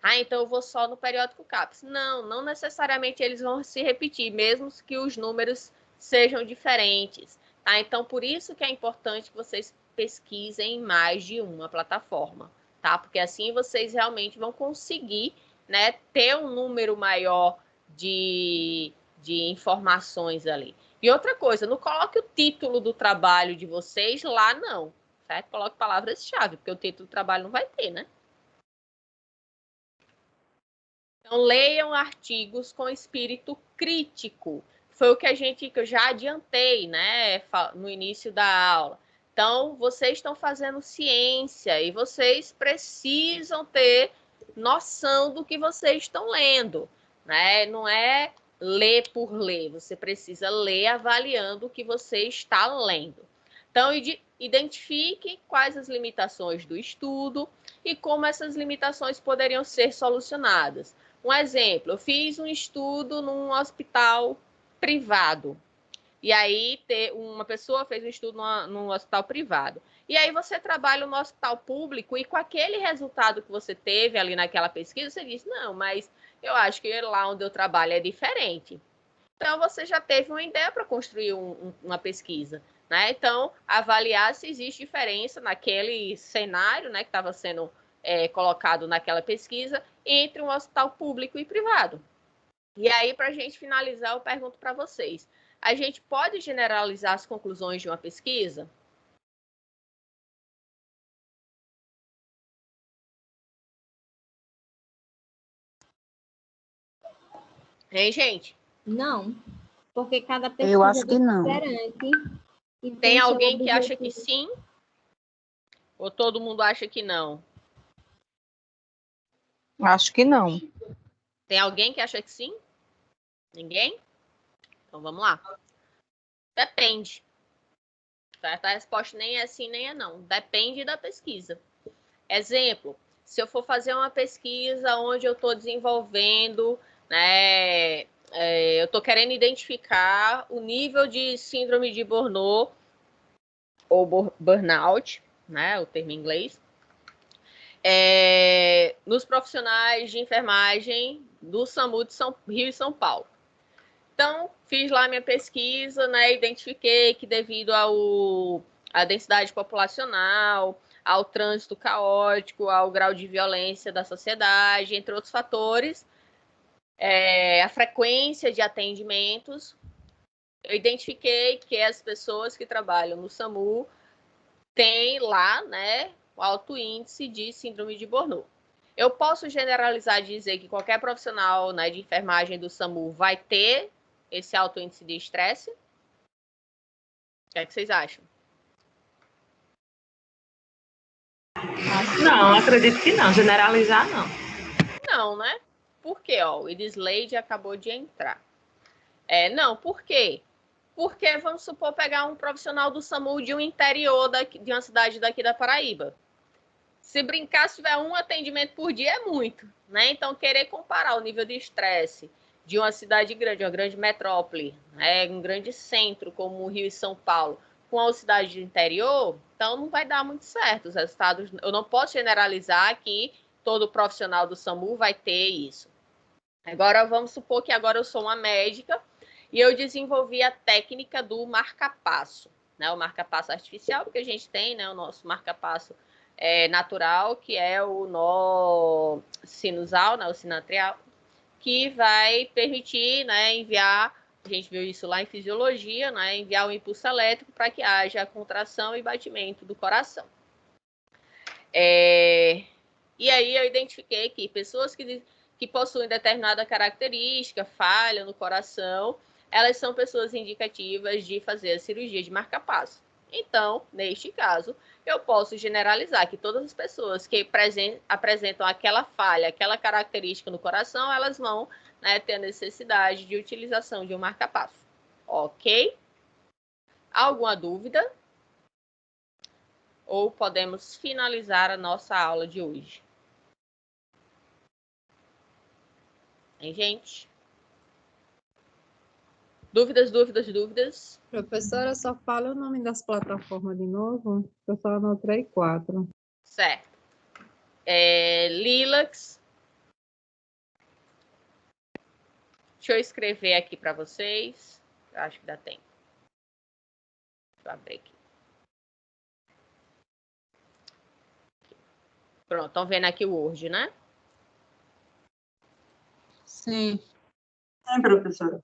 Então eu vou só no periódico CAPES. Não necessariamente eles vão se repetir, mesmo que os números sejam diferentes. Tá? Então, por isso que é importante que vocês pesquisem em mais de uma plataforma, tá? Porque assim vocês realmente vão conseguir, né, ter um número maior de de informações ali. E outra coisa, não coloque o título do trabalho de vocês lá, não. Certo? Coloque palavras-chave, porque o título do trabalho não vai ter, né? Então, leiam artigos com espírito crítico. Foi o que eu já adiantei, né, no início da aula. Então, vocês estão fazendo ciência e vocês precisam ter noção do que vocês estão lendo, né? Não é ler por ler, você precisa ler avaliando o que você está lendo. Então, identifique quais as limitações do estudo e como essas limitações poderiam ser solucionadas. Um exemplo, eu fiz um estudo num hospital privado. E aí, uma pessoa fez um estudo num hospital privado. E aí, você trabalha no hospital público e com aquele resultado que você teve ali naquela pesquisa, você diz, não, mas eu acho que lá onde eu trabalho é diferente. Então, você já teve uma ideia para construir uma pesquisa, né? Então, avaliar se existe diferença naquele cenário, né, que estava sendo colocado naquela pesquisa entre um hospital público e privado. E aí, para a gente finalizar, eu pergunto para vocês, a gente pode generalizar as conclusões de uma pesquisa? Hein, gente? Não, porque cada pesquisa Eu acho que não. é diferente. E Tem seu alguém que acha que objetivo. sim? Ou todo mundo acha que não? Acho que não. Tem alguém que acha que sim? Ninguém? Então, vamos lá. Depende. Certo? A resposta nem é sim, nem é não. Depende da pesquisa. Exemplo, se eu for fazer uma pesquisa onde eu estou desenvolvendo, né, eu estou querendo identificar o nível de síndrome de Burnout, ou burnout, né, o termo em inglês, nos profissionais de enfermagem do SAMU de Rio e São Paulo. Então, fiz lá minha pesquisa, né, identifiquei que devido à densidade populacional, ao trânsito caótico, ao grau de violência da sociedade, entre outros fatores, a frequência de atendimentos, eu identifiquei que as pessoas que trabalham no SAMU têm lá, né, o alto índice de síndrome de Burnout. Eu posso generalizar e dizer que qualquer profissional, né, de enfermagem do SAMU vai ter esse alto índice de estresse? O que é que vocês acham? Não, acredito que não. Generalizar, não. Não, né? Por quê? Ó, o Edslade acabou de entrar. Não, por quê? Porque, vamos supor, pegar um profissional do SAMU de um interior de uma cidade daqui da Paraíba. Se brincar, se tiver um atendimento por dia, é muito, né? Então, querer comparar o nível de estresse de uma cidade grande, uma grande metrópole, um grande centro, como o Rio e São Paulo, com a cidade de interior, então não vai dar muito certo. Os resultados, eu não posso generalizar que todo profissional do SAMU vai ter isso. Agora, vamos supor que agora eu sou uma médica e eu desenvolvi a técnica do marca-passo, né? O marca-passo artificial, porque a gente tem, né, o nosso marca-passo natural, que é o nó sinusal, né, o sinatrial, que vai permitir, né, enviar, a gente viu isso lá em fisiologia, né, enviar um impulso elétrico para que haja contração e batimento do coração. E aí eu identifiquei que pessoas que possuem determinada característica, falha no coração, elas são pessoas indicativas de fazer a cirurgia de marca-passo. Então, neste caso, eu posso generalizar que todas as pessoas que apresentam aquela falha, aquela característica no coração, elas vão, né, ter a necessidade de utilização de um marca-passo. Ok? Alguma dúvida? Ou podemos finalizar a nossa aula de hoje? Hein, gente? Dúvidas, dúvidas, dúvidas? Professora, só fala o nome das plataformas de novo. Eu só anotei 4. Certo. Lilacs. Deixa eu escrever aqui para vocês. Eu acho que dá tempo. Deixa eu abrir aqui. Pronto, estão vendo aqui o Word, né? Sim. Sim, professora.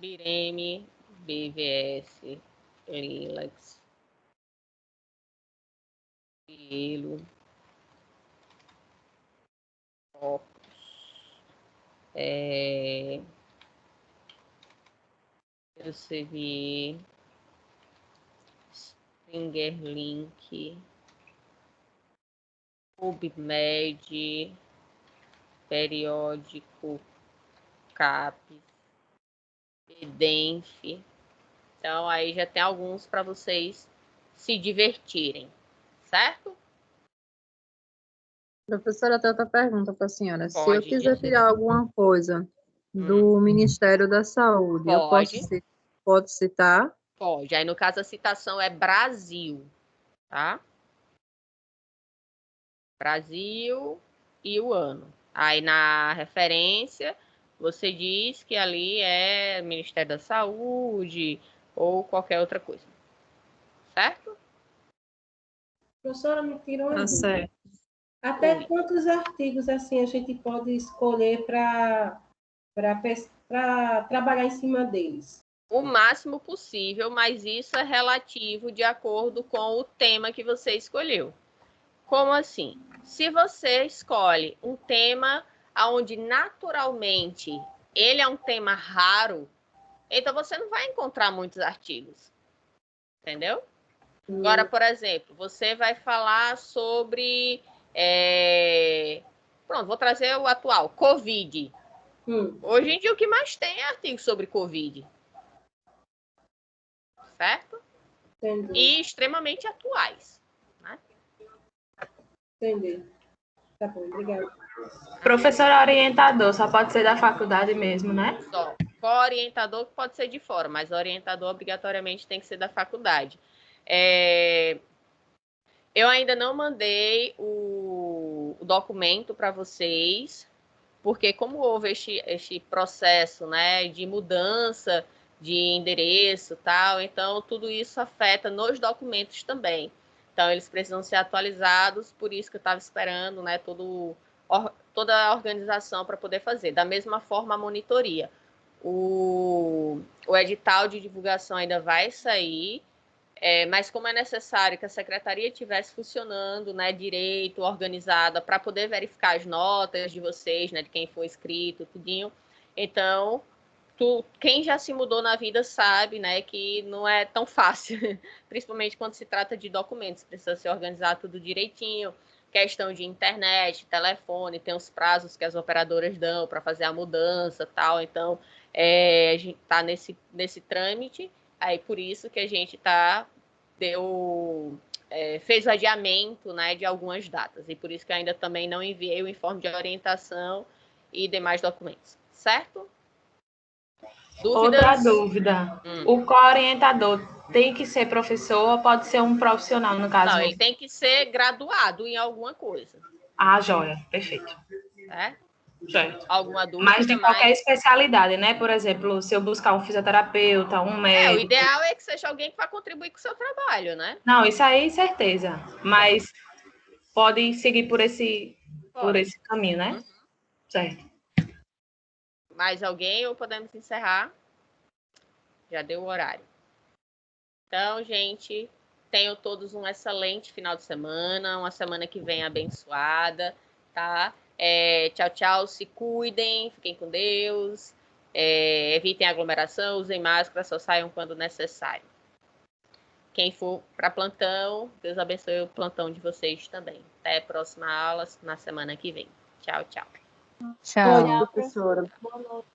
Bireme, BVS, Lilacs, Cielo, Opus, Elsevier, Springerlink, PubMed, Periódico, CAPES, EDENF. Então, aí já tem alguns para vocês se divertirem, certo? Professora, tem outra pergunta para a senhora. Se eu Pode quiser dizer. tirar alguma coisa do Ministério da Saúde, eu posso citar? Pode. Aí, no caso, a citação é Brasil, tá? Brasil e o ano. Aí, na referência, você diz que ali é Ministério da Saúde ou qualquer outra coisa. Certo? Professora, me tirou uma Tá dúvida. certo. Até Oi. quantos artigos assim a gente pode escolher para trabalhar em cima deles? O máximo possível, mas isso é relativo de acordo com o tema que você escolheu. Como assim? Se você escolhe um tema onde naturalmente ele é um tema raro, então você não vai encontrar muitos artigos. Entendeu? Agora, por exemplo, você vai falar sobre... Pronto, vou trazer o atual, Covid. Hoje em dia, o que mais tem é artigo sobre Covid. Certo? Entendi. E extremamente atuais. Né? Entendi. Tá bom, obrigada. Professor orientador, só pode ser da faculdade mesmo, né? Só. Co-orientador pode ser de fora, mas orientador obrigatoriamente tem que ser da faculdade. Eu ainda não mandei o documento para vocês, porque como houve este processo, né, de mudança de endereço, tal, então tudo isso afeta nos documentos também. Então eles precisam ser atualizados, por isso que eu estava esperando, né, toda a organização para poder fazer. Da mesma forma, a monitoria. O edital de divulgação ainda vai sair, mas como é necessário que a secretaria estivesse funcionando, né, direito, organizada, para poder verificar as notas de vocês, né, de quem foi inscrito, tudinho. Então, quem já se mudou na vida sabe, né, que não é tão fácil, principalmente quando se trata de documentos, precisa se organizar tudo direitinho, questão de internet, telefone, tem os prazos que as operadoras dão para fazer a mudança, tal. Então, a gente está nesse trâmite. Aí, por isso que a gente fez o adiamento, né, de algumas datas. E por isso que eu ainda também não enviei o informe de orientação e demais documentos. Certo? Dúvidas? Outra dúvida. O co-orientador tem que ser professor ou pode ser um profissional, no caso? Não, ele tem que ser graduado em alguma coisa. Ah, joia. Perfeito. Certo. Alguma dúvida? Mas de qualquer especialidade, né? Por exemplo, se eu buscar um fisioterapeuta, um médico... o ideal é que seja alguém que vai contribuir com o seu trabalho, né? Não, isso aí, certeza. Mas pode seguir por esse caminho, né? Certo. Mais alguém ou podemos encerrar? Já deu o horário. Então, gente, tenham todos um excelente final de semana, uma semana que vem abençoada, tá? Tchau, tchau, se cuidem, fiquem com Deus, evitem aglomeração, usem máscara, só saiam quando necessário. Quem for para plantão, Deus abençoe o plantão de vocês também. Até a próxima aula, na semana que vem. Tchau, tchau. Tchau. Tchau, professora. Boa noite.